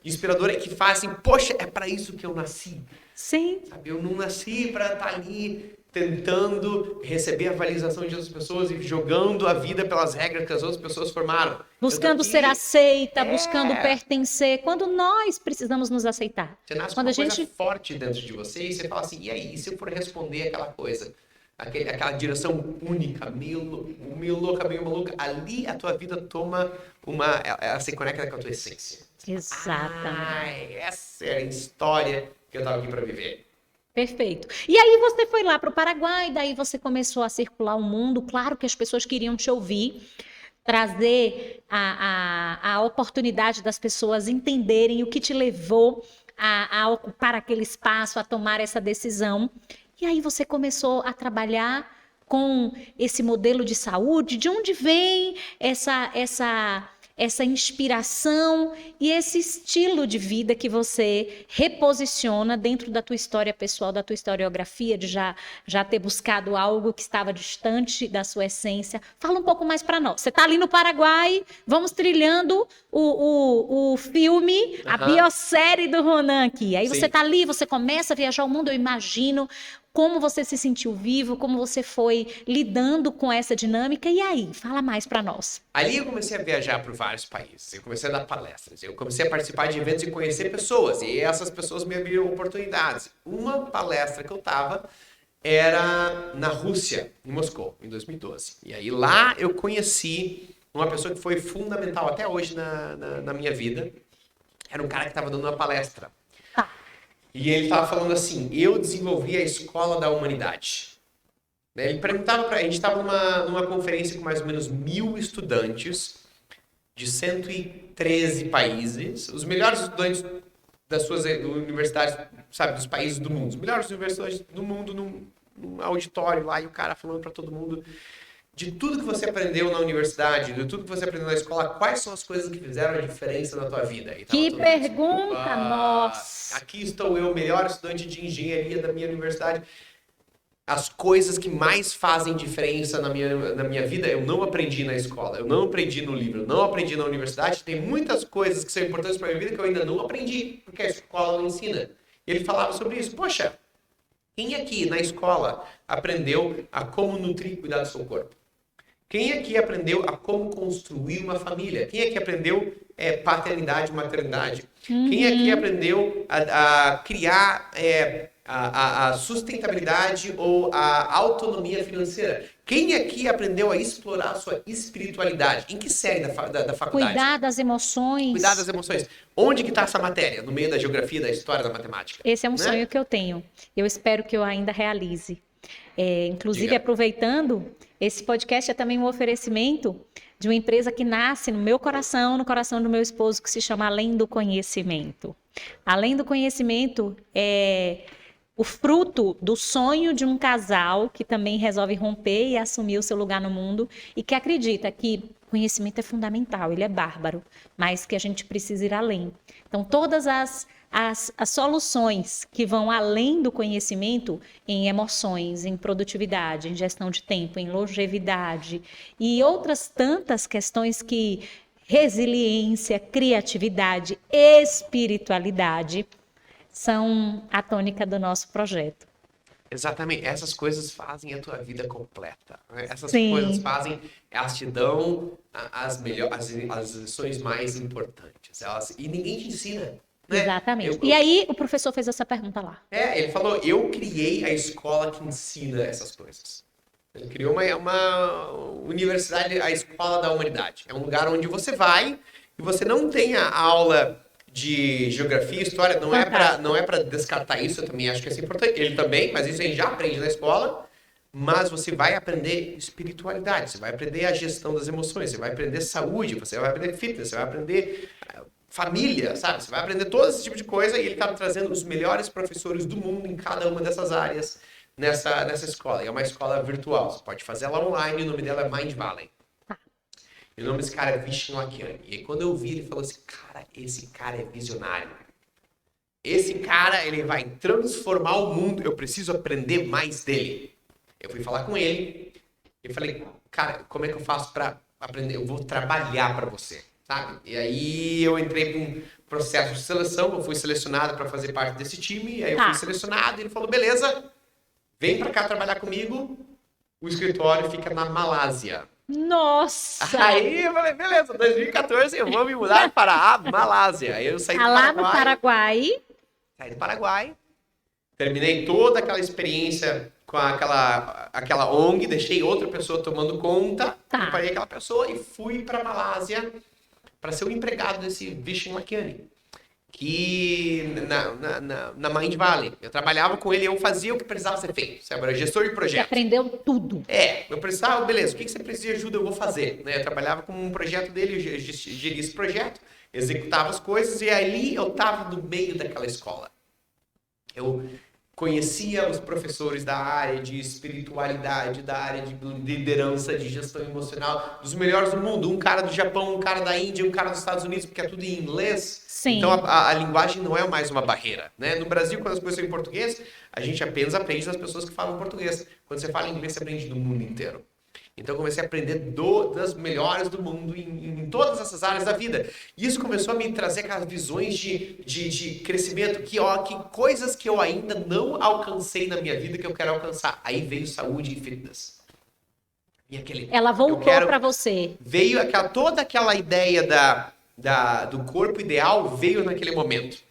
S2: inspiradora, que faz assim, poxa, é para isso que eu nasci.
S1: Sim.
S2: Sabe? Eu não nasci para estar ali tentando receber a validação de outras pessoas e jogando a vida pelas regras que as outras pessoas formaram.
S1: Buscando ser aceita, buscando pertencer, quando nós precisamos nos aceitar.
S2: Você nasce com uma coisa forte dentro de você e você fala assim, e aí, se eu for responder aquela coisa, aquela direção única, meio louca, meio maluca, ali a tua vida toma ela se conecta com a tua essência.
S1: Exatamente.
S2: Essa é a história que eu tava aqui para viver.
S1: Perfeito. E aí você foi lá para o Paraguai, daí você começou a circular o mundo. Claro que as pessoas queriam te ouvir, trazer a oportunidade das pessoas entenderem o que te levou a ocupar aquele espaço, a tomar essa decisão. E aí você começou a trabalhar com esse modelo de saúde. De onde vem essa inspiração e esse estilo de vida que você reposiciona dentro da tua história pessoal, da tua historiografia, de já ter buscado algo que estava distante da sua essência? Fala um pouco mais para nós. Você está ali no Paraguai, vamos trilhando o filme, a biossérie do Ronan aqui. Aí você está ali, você começa a viajar o mundo, eu imagino. Como você se sentiu vivo, como você foi lidando com essa dinâmica, e aí? Fala mais para nós.
S2: Ali eu comecei a viajar por vários países, eu comecei a dar palestras, eu comecei a participar de eventos e conhecer pessoas, e essas pessoas me abriram oportunidades. Uma palestra que eu tava era na Rússia, em Moscou, em 2012. E aí lá eu conheci uma pessoa que foi fundamental até hoje na minha vida. Era um cara que estava dando uma palestra. E ele estava falando assim, eu desenvolvi a escola da humanidade. Ele perguntava para a gente, estava numa conferência com mais ou menos 1.000 estudantes de 113 países, os melhores estudantes das suas universidades, sabe, dos países do mundo, os melhores universidades do mundo num auditório lá, e o cara falando para todo mundo de tudo que você aprendeu na universidade, de tudo que você aprendeu na escola, quais são as coisas que fizeram a diferença na tua vida?
S1: Que pergunta, nossa!
S2: Aqui estou eu, melhor estudante de engenharia da minha universidade. As coisas que mais fazem diferença na minha vida, eu não aprendi na escola, eu não aprendi no livro, eu não aprendi na universidade. Tem muitas coisas que são importantes para a minha vida que eu ainda não aprendi, porque a escola não ensina. E ele falava sobre isso. Poxa, quem aqui na escola aprendeu a como nutrir e cuidar do seu corpo? Quem aqui aprendeu a como construir uma família? Quem aqui aprendeu paternidade e maternidade? Quem aqui aprendeu a criar a sustentabilidade ou a autonomia financeira? Quem aqui aprendeu a explorar a sua espiritualidade? Em que série da faculdade?
S1: Cuidar das emoções.
S2: Cuidar das emoções. Onde que está essa matéria? No meio da geografia, da história, da matemática?
S1: Esse é um sonho que eu tenho. Eu espero que eu ainda realize. Inclusive, aproveitando, esse podcast é também um oferecimento de uma empresa que nasce no meu coração, no coração do meu esposo, que se chama Além do Conhecimento. Além do Conhecimento o fruto do sonho de um casal que também resolve romper e assumir o seu lugar no mundo e que acredita que conhecimento é fundamental, ele é bárbaro, mas que a gente precisa ir além. Então, todas as soluções que vão além do conhecimento em emoções, em produtividade, em gestão de tempo, em longevidade e outras tantas questões que resiliência, criatividade, espiritualidade são a tônica do nosso projeto.
S2: Exatamente, essas coisas fazem a tua vida completa, né? Essas
S1: Sim.
S2: coisas fazem, elas te dão as lições mais importantes. E ninguém te ensina, né?
S1: Exatamente. E aí o professor fez essa pergunta lá.
S2: Ele falou, eu criei a escola que ensina essas coisas. Ele criou uma universidade, a escola da humanidade. É um lugar onde você vai e você não tem a aula de geografia, história, não é para descartar isso, eu também acho que isso é importante. Ele também, mas isso a gente já aprende na escola. Mas você vai aprender espiritualidade, você vai aprender a gestão das emoções, você vai aprender saúde, você vai aprender fitness, você vai aprender família, sabe? Você vai aprender todo esse tipo de coisa e ele está trazendo os melhores professores do mundo em cada uma dessas áreas nessa escola. E é uma escola virtual, você pode fazer ela online, o nome dela é Mind Valley. E o nome desse cara é Vishen Lakhiani. E aí, quando eu vi, ele falou assim, cara, esse cara é visionário. Esse cara, ele vai transformar o mundo, eu preciso aprender mais dele. Eu fui falar com ele, e falei, cara, como é que eu faço para aprender? Eu vou trabalhar para você, sabe? E aí eu entrei para um processo de seleção, eu fui selecionado para fazer parte desse time, e aí eu fui selecionado, e ele falou, beleza, vem para cá trabalhar comigo, o escritório fica na Malásia.
S1: Nossa!
S2: Aí eu falei, beleza, 2014 eu vou me mudar para a Malásia. Aí eu saí do Paraguai.
S1: Lá no Paraguai.
S2: Saí do Paraguai, terminei toda aquela experiência com aquela ONG, deixei outra pessoa tomando conta, preparei aquela pessoa e fui para a Malásia para ser o empregado desse Vishen Lakhiani, que na Mind Valley. Eu trabalhava com ele, eu fazia o que precisava ser feito, sabe? Era gestor de projeto.
S1: Você aprendeu tudo.
S2: Eu precisava, beleza, o que você precisa de ajuda, eu vou fazer. Né? Eu trabalhava com um projeto dele, eu geria esse projeto, executava as coisas e ali eu estava no meio daquela escola. Eu conhecia os professores da área de espiritualidade, da área de liderança, de gestão emocional, dos melhores do mundo. Um cara do Japão, um cara da Índia, um cara dos Estados Unidos, porque é tudo em inglês.
S1: Sim.
S2: Então a linguagem não é mais uma barreira. Né? No Brasil, quando as coisas são em português, a gente apenas aprende das pessoas que falam português. Quando você fala inglês, você aprende do mundo inteiro. Então eu comecei a aprender das melhores do mundo em todas essas áreas da vida. E isso começou a me trazer aquelas visões de crescimento, que coisas que eu ainda não alcancei na minha vida que eu quero alcançar. Aí veio saúde e fitness.
S1: Ela voltou para você.
S2: Veio toda aquela ideia do corpo ideal veio naquele momento.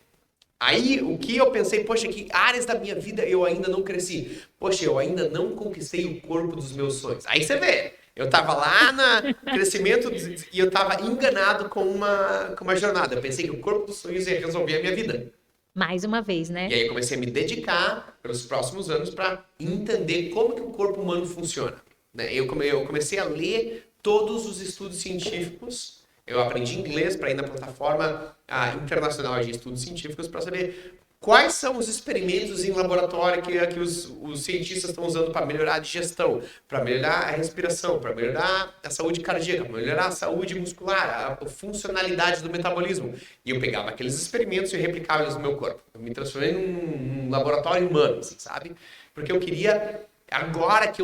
S2: Aí, o que eu pensei, poxa, que áreas da minha vida eu ainda não cresci? Poxa, eu ainda não conquistei o corpo dos meus sonhos. Aí você vê, eu tava lá no crescimento e eu tava enganado com uma jornada. Eu pensei que o corpo dos sonhos ia resolver a minha vida.
S1: Mais uma vez, né?
S2: E aí eu comecei a me dedicar pelos próximos anos para entender como que o corpo humano funciona. Né? Eu comecei a ler todos os estudos científicos. Eu aprendi inglês para ir na plataforma internacional de estudos científicos para saber quais são os experimentos em laboratório que os cientistas estão usando para melhorar a digestão, para melhorar a respiração, para melhorar a saúde cardíaca, para melhorar a saúde muscular, a funcionalidade do metabolismo. E eu pegava aqueles experimentos e replicava eles no meu corpo. Eu me transformei num laboratório humano, assim, sabe? Porque eu queria... Agora que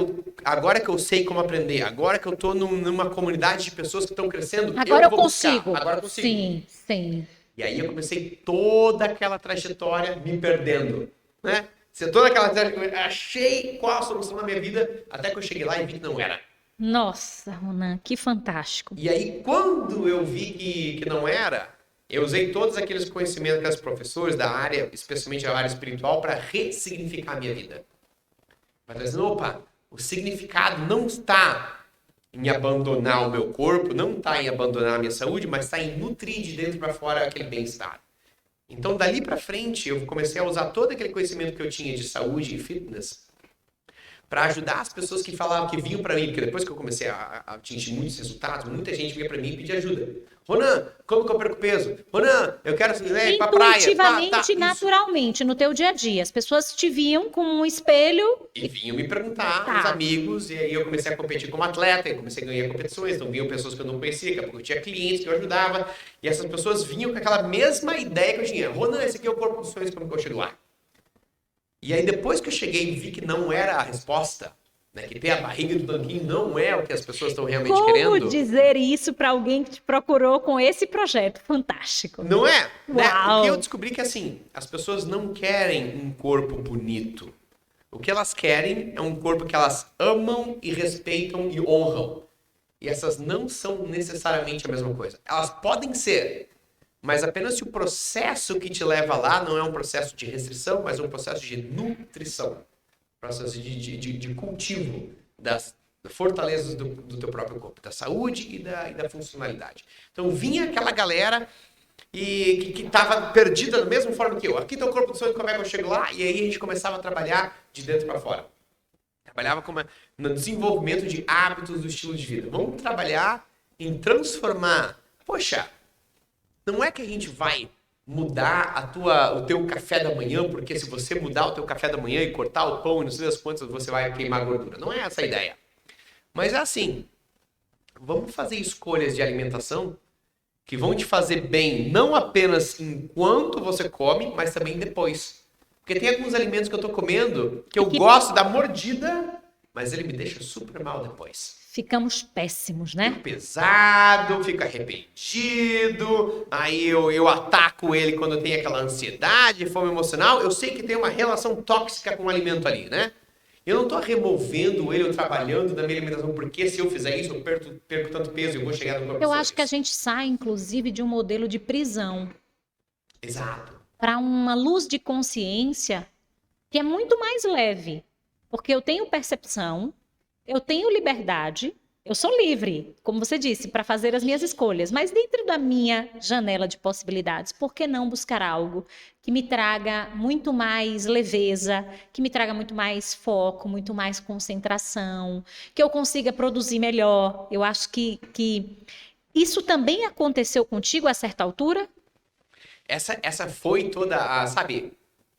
S2: eu sei como aprender, agora que eu estou numa comunidade de pessoas que estão crescendo,
S1: agora eu consigo.
S2: Agora eu consigo.
S1: Sim.
S2: E aí eu comecei toda aquela trajetória me perdendo, né? Toda aquela trajetória, achei qual a solução na minha vida, até que eu cheguei lá e vi que não era.
S1: Nossa, Ronan, que fantástico.
S2: E aí, quando eu vi que não era, eu usei todos aqueles conhecimentos dos professores da área, especialmente a área espiritual, para ressignificar a minha vida. Mas dizendo, opa, o significado não está em abandonar o meu corpo, não está em abandonar a minha saúde, mas está em nutrir de dentro para fora aquele bem-estar. Então, dali para frente, eu comecei a usar todo aquele conhecimento que eu tinha de saúde e fitness para ajudar as pessoas que falavam, que vinham para mim, porque depois que eu comecei a atingir muitos resultados, muita gente vinha para mim e pedia ajuda. Ronan, como que eu perco peso? Ronan, eu quero ir pra praia.
S1: Intuitivamente, naturalmente, no teu dia a dia. As pessoas te viam como um espelho.
S2: E vinham me perguntar, os amigos, e aí eu comecei a competir como atleta, eu comecei a ganhar competições, então vinham pessoas que eu não conhecia, daqui a pouco eu tinha clientes que eu ajudava, e essas pessoas vinham com aquela mesma ideia que eu tinha. Ronan, esse aqui é o corpo dos sonhos, como que eu chego lá? E aí depois que eu cheguei e vi que não era a resposta, né, que ter a barriga do tanquinho não é o que as pessoas estão realmente querendo.
S1: Como dizer isso para alguém que te procurou com esse projeto fantástico?
S2: Não é? Né?
S1: Uau.
S2: O que eu descobri que assim, as pessoas não querem um corpo bonito. O que elas querem é um corpo que elas amam e respeitam e honram. E essas não são necessariamente a mesma coisa. Elas podem ser, mas apenas se o processo que te leva lá não é um processo de restrição, mas um processo de nutrição. Processo de cultivo das fortalezas do teu próprio corpo, da saúde e da funcionalidade. Então vinha aquela galera que estava perdida da mesma forma que eu. Aqui está o corpo do sonho, como é que eu chego lá? E aí a gente começava a trabalhar de dentro para fora. Trabalhava no desenvolvimento de hábitos do estilo de vida. Vamos trabalhar em transformar. Poxa, não é que a gente vai mudar o teu café da manhã, porque se você mudar o teu café da manhã e cortar o pão e não sei das quantas, você vai queimar gordura. Não é essa a ideia. Mas é assim, vamos fazer escolhas de alimentação que vão te fazer bem, não apenas enquanto você come, mas também depois. Porque tem alguns alimentos que eu tô comendo que eu gosto da mordida, mas ele me deixa super mal depois.
S1: Ficamos péssimos, né?
S2: Fico pesado, fico arrependido, aí eu ataco ele quando tem aquela ansiedade, fome emocional. Eu sei que tem uma relação tóxica com o alimento ali, né? Eu não estou removendo ele ou trabalhando na minha alimentação, porque se eu fizer isso, eu perco tanto peso e eu vou chegar no corpo.
S1: Eu acho que a gente sai, inclusive, de um modelo de prisão.
S2: Exato.
S1: Para uma luz de consciência que é muito mais leve. Porque eu tenho percepção, eu tenho liberdade, eu sou livre, como você disse, para fazer as minhas escolhas. Mas dentro da minha janela de possibilidades, por que não buscar algo que me traga muito mais leveza, que me traga muito mais foco, muito mais concentração, que eu consiga produzir melhor? Eu acho que isso também aconteceu contigo a certa altura?
S2: Essa foi toda a... Sabe,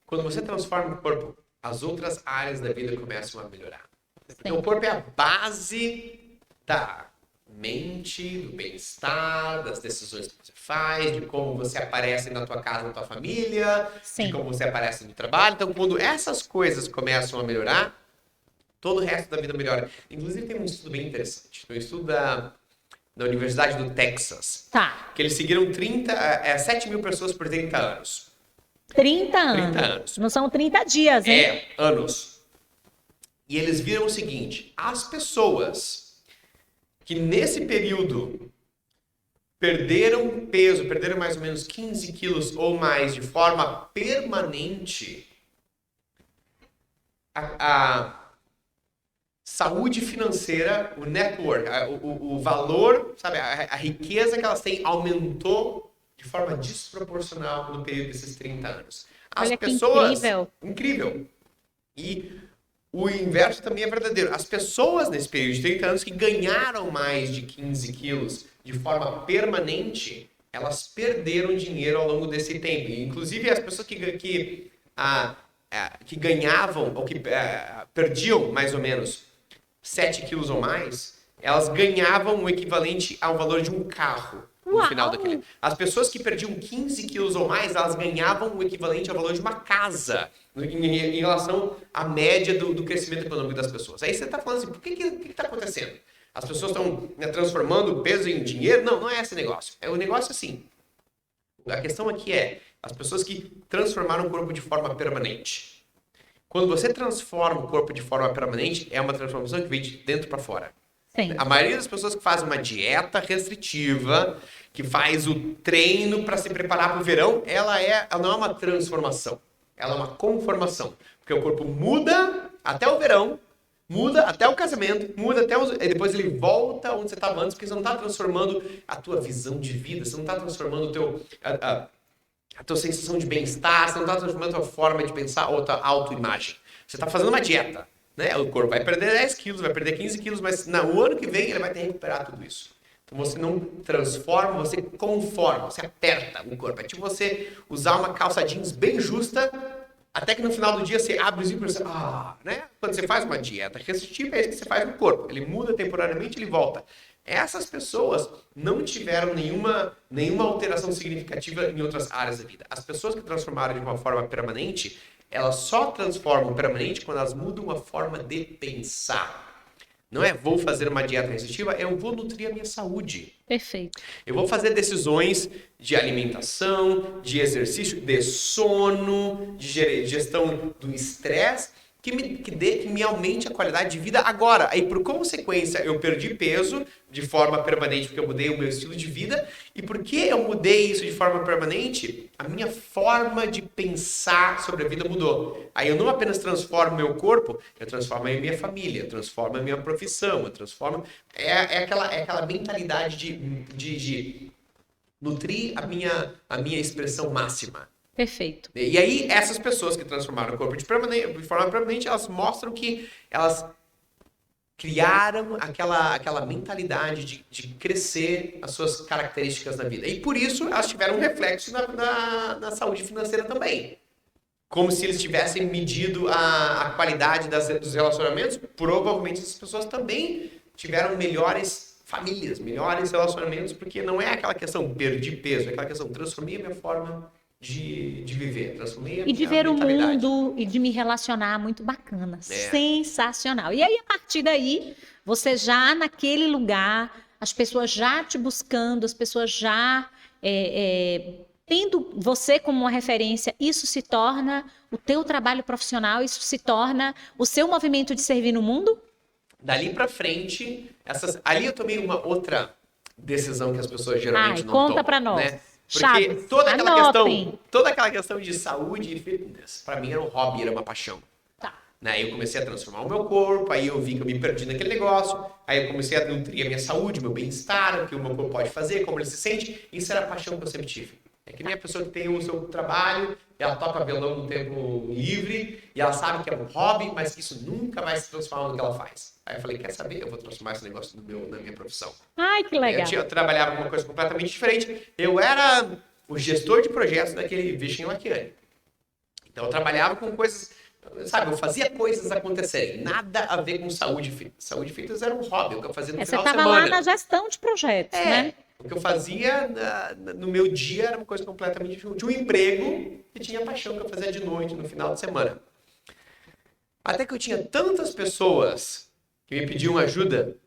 S2: quando você transforma o corpo, as outras áreas da vida começam a melhorar. Porque o corpo é a base da mente, do bem-estar, das decisões que você faz, de como você aparece na tua casa, na tua família, de como você aparece no trabalho. Então, quando essas coisas começam a melhorar, todo o resto da vida melhora. Inclusive, tem um estudo bem interessante. Um estudo da Universidade do Texas.
S1: Tá.
S2: Que eles seguiram 7 mil pessoas por 30 anos.
S1: 30 anos.
S2: 30 anos.
S1: Não são 30 dias, hein?
S2: É, anos. E eles viram o seguinte, as pessoas que nesse período perderam peso, perderam mais ou menos 15 quilos ou mais de forma permanente, a saúde financeira, o network, o valor, sabe, a riqueza que elas têm aumentou de forma desproporcional no período desses 30 anos. As
S1: Olha
S2: pessoas,
S1: que incrível.
S2: Incrível. E o inverso também é verdadeiro. As pessoas nesse período de 30 anos que ganharam mais de 15 quilos de forma permanente, elas perderam dinheiro ao longo desse tempo. Inclusive, as pessoas que ganhavam, ou que perdiam mais ou menos 7 quilos ou mais, elas ganhavam o equivalente ao valor de um carro no final daquele. As pessoas que perdiam 15 quilos ou mais, elas ganhavam o equivalente ao valor de uma casa em relação à média do crescimento econômico das pessoas. Aí você está falando assim, por que está acontecendo? As pessoas estão transformando o peso em dinheiro? Não, não é esse negócio. É o negócio assim. A questão aqui é as pessoas que transformaram o corpo de forma permanente. Quando você transforma o corpo de forma permanente, é uma transformação que vem de dentro para fora.
S1: Sim.
S2: A maioria das pessoas que fazem uma dieta restritiva, que faz o treino para se preparar para o verão, ela não é uma transformação, ela é uma conformação. Porque o corpo muda até o verão, muda até o casamento, muda até e depois ele volta onde você estava antes, porque você não está transformando a tua visão de vida, você não está transformando a tua sensação de bem-estar, você não está transformando a tua forma de pensar ou a tua autoimagem. Você está fazendo uma dieta. né? O corpo vai perder 10 quilos, vai perder 15 quilos, mas no ano que vem ele vai ter que recuperar tudo isso. Então você não transforma, você conforma, você aperta o corpo. É tipo você usar uma calça jeans bem justa, até que no final do dia você abre os zíper e você... né? Quando você faz uma dieta restritiva, é isso que você faz no corpo. Ele muda temporariamente, ele volta. Essas pessoas não tiveram nenhuma alteração significativa em outras áreas da vida. As pessoas que transformaram de uma forma permanente, elas só transformam permanente quando elas mudam a forma de pensar. Não é vou fazer uma dieta restritiva, eu vou nutrir a minha saúde.
S1: Perfeito.
S2: Eu vou fazer decisões de alimentação, de exercício, de sono, de gestão do estresse, que me aumente a qualidade de vida agora. Aí, por consequência, eu perdi peso de forma permanente porque eu mudei o meu estilo de vida. E por que eu mudei isso de forma permanente? A minha forma de pensar sobre a vida mudou. Aí eu não apenas transformo meu corpo, eu transformo a minha família, eu transformo a minha profissão, eu transformo... É aquela mentalidade de nutrir a minha expressão máxima.
S1: Perfeito.
S2: E aí, essas pessoas que transformaram o corpo de forma permanente, elas mostram que elas criaram aquela mentalidade de crescer as suas características na vida. E por isso, elas tiveram um reflexo na saúde financeira também. Como se eles tivessem medido a qualidade dos relacionamentos, provavelmente essas pessoas também tiveram melhores famílias, melhores relacionamentos, porque não é aquela questão perdi peso, é aquela questão transformei a minha forma de viver, transformei a
S1: E de
S2: minha
S1: ver o
S2: mentalidade.
S1: mundo e de me relacionar, muito bacana. Sensacional. E aí, a partir daí, você já naquele lugar, as pessoas já te buscando, as pessoas já tendo você como uma referência, isso se torna o teu trabalho profissional, isso se torna o seu movimento de servir no mundo?
S2: Dali pra frente, ali eu tomei uma outra decisão que as pessoas geralmente não tomam.
S1: Conta pra nós.
S2: Né? Porque
S1: Chaves,
S2: toda
S1: anotem.
S2: aquela questão de saúde e fitness, pra mim era um hobby, era uma paixão.
S1: Tá.
S2: Aí eu comecei a transformar o meu corpo, aí eu vi que eu me perdi naquele negócio, aí eu comecei a nutrir a minha saúde, meu bem-estar, o que o meu corpo pode fazer, como ele se sente. Isso era a paixão que eu sempre tive. É que nem a pessoa que tem o seu trabalho, ela toca violão no tempo livre, e ela sabe que é um hobby, mas que isso nunca vai se transformar no que ela faz. Aí eu falei, quer saber? Eu vou transformar esse negócio na minha profissão.
S1: Ai, que legal.
S2: Eu trabalhava com uma coisa completamente diferente. Eu era o gestor de projetos daquele Vision Lakiani. Então eu trabalhava com coisas, sabe, eu fazia coisas acontecerem. Nada a ver com saúde fitness. Saúde fitness era um hobby, o que eu fazia no final de semana.
S1: Você estava lá na gestão de projetos, né?
S2: O que eu fazia no meu dia era uma coisa completamente diferente. De um emprego que tinha paixão que eu fazia de noite, no final de semana. Até que eu tinha tantas pessoas que me pediam ajuda,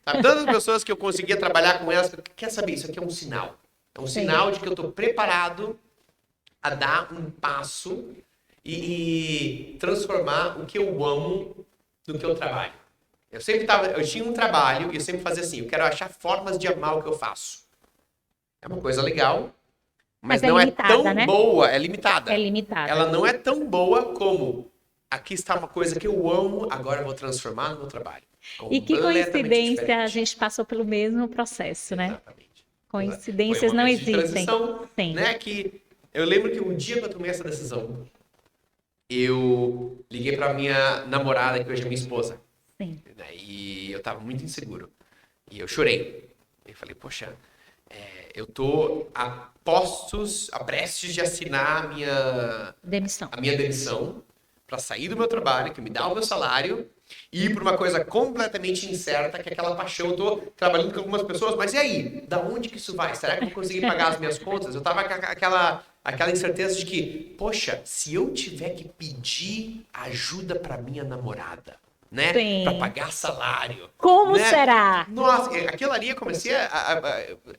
S2: sabe? Tantas pessoas que eu conseguia trabalhar com elas. Quer saber? Isso aqui é um sinal. É um sinal de que eu estou preparado a dar um passo e transformar o que eu amo no que eu trabalho. Eu tinha um trabalho e eu sempre fazia assim, eu quero achar formas de amar o que eu faço. É uma coisa legal, mas não limitada, é tão boa, é limitada.
S1: É limitada.
S2: Ela não é tão boa como aqui está uma coisa que eu amo, agora eu vou transformar no meu trabalho.
S1: E que coincidência, diferente. A gente passou pelo mesmo processo, né?
S2: Exatamente.
S1: Coincidências não existem.
S2: Transição, né? Que eu lembro que um dia que eu tomei essa decisão, eu liguei para minha namorada, que hoje é minha esposa.
S1: Sim.
S2: E eu tava muito inseguro. E eu chorei. Eu falei, poxa, eu tô a prestes de assinar a minha demissão para sair do meu trabalho, que me dá o meu salário, e ir para uma coisa completamente incerta, que é aquela paixão. Eu tô trabalhando com algumas pessoas, mas e aí? Da onde que isso vai? Será que eu vou conseguir pagar as minhas contas? Eu tava com aquela incerteza de que, poxa, se eu tiver que pedir ajuda para minha namorada, né? Para pagar salário.
S1: Como será?
S2: Nossa, aquilo ali eu comecei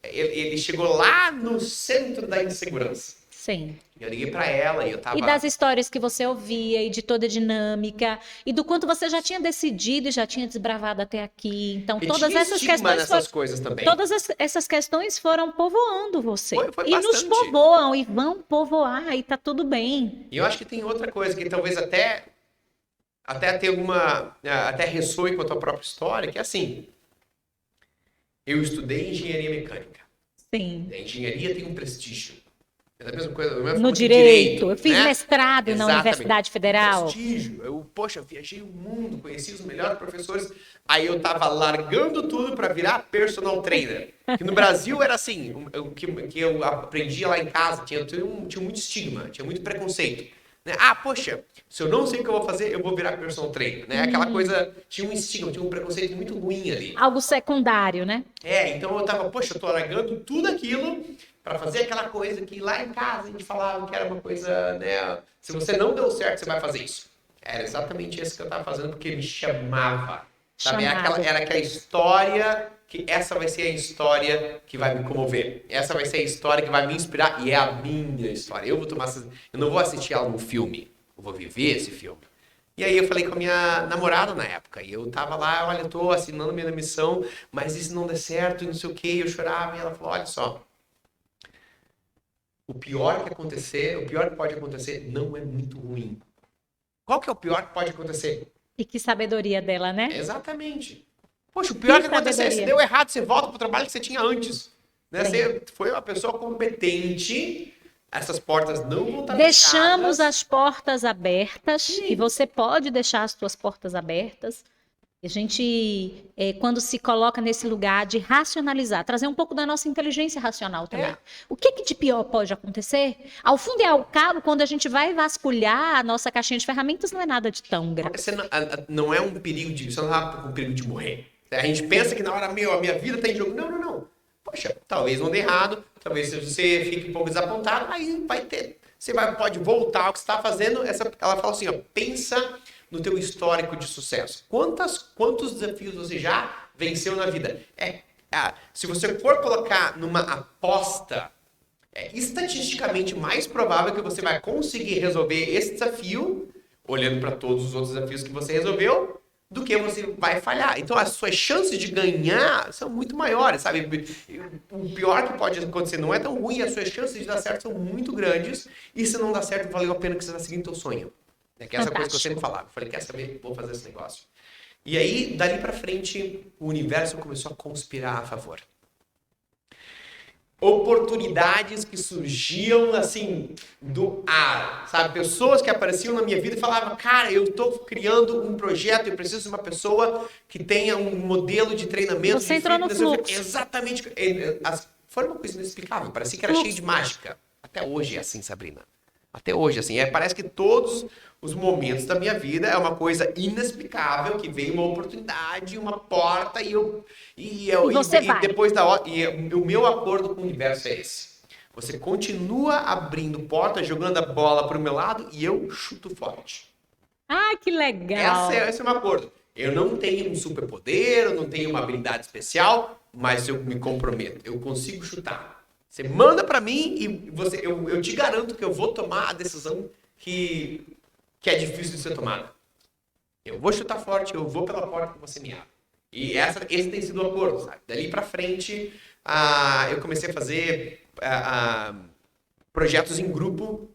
S2: ele chegou lá no centro da insegurança.
S1: Sim.
S2: Eu liguei para ela e eu tava...
S1: E das histórias que você ouvia e de toda a dinâmica e do quanto você já tinha decidido e já tinha desbravado até aqui. Então, todas essas questões
S2: também.
S1: Todas essas questões foram povoando você.
S2: Foi
S1: e nos povoam e vão povoar e tá tudo bem.
S2: E eu acho que tem outra coisa que talvez até ter até ressoe com a tua própria história, que é assim, eu estudei engenharia mecânica.
S1: Sim.
S2: A engenharia tem um prestígio. É a mesma coisa, a mesma
S1: No
S2: forma que
S1: direito. Eu fiz
S2: né?
S1: mestrado na
S2: Exatamente.
S1: Universidade Federal.
S2: Prestígio. Poxa, viajei o mundo, conheci os melhores professores. Aí eu tava largando tudo para virar personal trainer. Que no Brasil era assim, o que eu aprendia lá em casa, tinha muito estigma, tinha muito preconceito. Né? Poxa, se eu não sei o que eu vou fazer, eu vou virar personal trainer. Né? Aquela coisa, tinha um estigma, tinha um preconceito muito ruim ali.
S1: Algo secundário, né?
S2: Então eu tava, poxa, eu tô largando tudo aquilo para fazer aquela coisa que lá em casa a gente falava que era uma coisa, né? Se você não deu certo, você vai fazer isso. Era exatamente isso que eu tava fazendo porque me chamava. Sabe? Era aquela história que essa vai ser a história que vai me comover. Essa vai ser a história que vai me inspirar e é a minha história. Eu não vou assistir ela no filme, eu vou viver esse filme. E aí eu falei com a minha namorada na época, e eu tava lá, olha, eu tô assinando minha missão, mas e se não der certo, e não sei o que, eu chorava, e ela falou, olha só, o pior que pode acontecer não é muito ruim. Qual que é o pior que pode acontecer?
S1: E que sabedoria dela, né?
S2: Exatamente. Poxa, o pior que acontecer, se deu errado, você volta pro trabalho que você tinha antes. Né? Você foi uma pessoa competente, essas portas não vão estar
S1: Deixamos
S2: fechadas.
S1: as portas abertas e você pode deixar as suas portas abertas. A gente, quando se coloca nesse lugar de racionalizar, trazer um pouco da nossa inteligência racional também. O que de pior pode acontecer? Ao fundo e ao cabo, quando a gente vai vasculhar a nossa caixinha de ferramentas, não é nada de tão grave.
S2: Não é um perigo você não está com perigo de morrer. A gente pensa que na hora, a minha vida está em jogo. Não. Poxa, talvez não dê errado, talvez você fique um pouco desapontado, aí vai ter. Pode voltar ao que você está fazendo. Ela fala assim, ó, pensa no teu histórico de sucesso. Quantos desafios você já venceu na vida? Se você for colocar numa aposta, é estatisticamente mais provável que você vai conseguir resolver esse desafio, olhando para todos os outros desafios que você resolveu, do que você vai falhar. Então, as suas chances de ganhar são muito maiores, sabe? O pior que pode acontecer não é tão ruim, as suas chances de dar certo são muito grandes, e se não dar certo, valeu a pena que você está seguindo teu sonho. Que é essa coisa que eu sempre falava. Eu falei, quer saber? Vou fazer esse negócio. E aí, dali pra frente, o universo começou a conspirar a favor. Oportunidades que surgiam, assim, do ar, sabe? Pessoas que apareciam na minha vida e falavam, cara, eu tô criando um projeto, eu preciso de uma pessoa que tenha um modelo de treinamento.
S1: Você entrou no fluxo.
S2: Exatamente. Foi uma coisa inexplicável, parecia que era cheio de mágica. Até hoje é assim, Sabrina. Até hoje, assim, parece que todos os momentos da minha vida é uma coisa inexplicável, que veio uma oportunidade, uma porta, e depois o meu acordo com o universo é esse. Você continua abrindo porta, jogando a bola para o meu lado, e eu chuto forte.
S1: Que legal!
S2: Esse é o meu acordo. Eu não tenho um superpoder, eu não tenho uma habilidade especial, mas eu me comprometo, eu consigo chutar. Você manda pra mim e eu te garanto que eu vou tomar a decisão que é difícil de ser tomada. Eu vou chutar forte, eu vou pela porta que você me abre. E esse tem sido o acordo, sabe? Dali pra frente, eu comecei a fazer projetos em grupo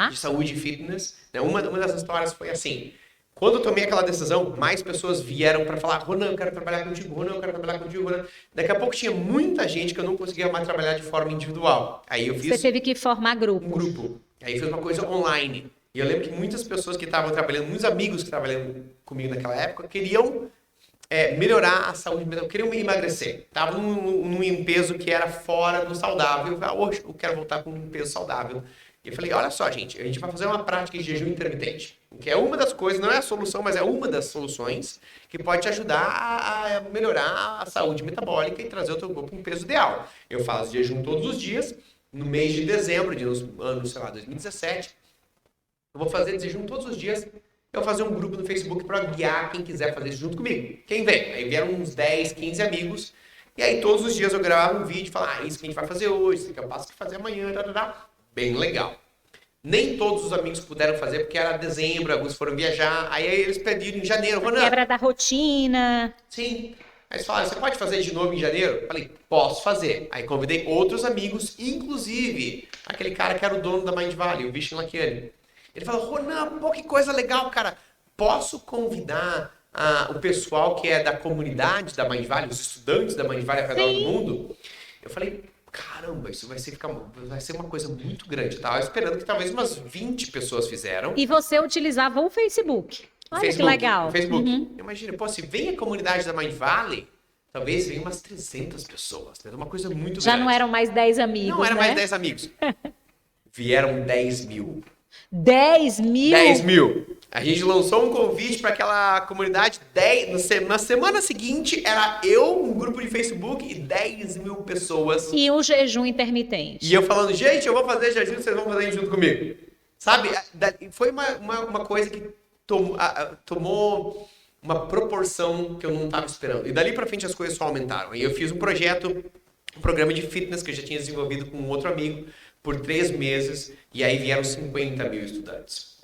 S2: de saúde e fitness. Uma das histórias foi assim. Quando eu tomei aquela decisão, mais pessoas vieram para falar, Ronan, eu quero trabalhar contigo, Ronan, eu quero trabalhar contigo, Ronan. Daqui a pouco tinha muita gente que eu não conseguia mais trabalhar de forma individual. Aí eu fiz...
S1: Você teve que formar grupo.
S2: Um grupo. Aí fiz uma coisa online. E eu lembro que muitas pessoas que estavam trabalhando, muitos amigos que trabalhavam comigo naquela época, queriam melhorar a saúde mental, queriam me emagrecer. Estavam num peso que era fora do saudável. Eu falei, hoje eu quero voltar com um peso saudável. E eu falei, olha só, gente, a gente vai fazer uma prática de jejum intermitente, que é uma das coisas, não é a solução, mas é uma das soluções que pode te ajudar a melhorar a saúde metabólica e trazer o teu corpo um peso ideal. Eu faço jejum todos os dias, no mês de dezembro, de ano, sei lá, 2017, eu vou fazer jejum todos os dias. Eu vou fazer um grupo no Facebook para guiar quem quiser fazer isso junto comigo. Quem vem? Aí vieram uns 10, 15 amigos, e aí todos os dias eu gravava um vídeo e falava, isso que a gente vai fazer hoje, isso que eu passo que fazer amanhã, Bem legal. Nem todos os amigos puderam fazer, porque era dezembro, alguns foram viajar, aí eles pediram em janeiro.
S1: Quebra da rotina.
S2: Sim. Aí eles falaram, você pode fazer de novo em janeiro? Eu falei, posso fazer. Aí convidei outros amigos, inclusive aquele cara que era o dono da Mind Valley, o Vishen Lakhiani. Ele falou, Ronan, pô, que coisa legal, cara. Posso convidar o pessoal que é da comunidade da Mind Valley, os estudantes da Mind Valley ao redor do mundo? Eu falei, caramba, isso vai ser uma coisa muito grande. Eu tava esperando que talvez umas 20 pessoas fizeram.
S1: E você utilizava o Facebook. Olha que legal.
S2: Facebook.
S1: Uhum.
S2: Imagina, pô, se vem a comunidade da Mind Valley, talvez venham umas 300 pessoas. Né? Uma coisa muito
S1: Já
S2: grande.
S1: não eram mais 10 amigos,
S2: Não eram
S1: né?
S2: mais 10 amigos. Vieram 10 mil.
S1: 10 mil?
S2: 10 mil. A gente lançou um convite para aquela comunidade. Na semana seguinte, era eu, um grupo de Facebook e 10 mil pessoas.
S1: E um jejum intermitente.
S2: E eu falando, gente, eu vou fazer jejum, vocês vão fazer junto comigo. Sabe? Foi uma coisa que tomou uma proporção que eu não estava esperando. E dali para frente as coisas só aumentaram. E eu fiz um programa de fitness que eu já tinha desenvolvido com um outro amigo por 3 meses, e aí vieram 50 mil estudantes.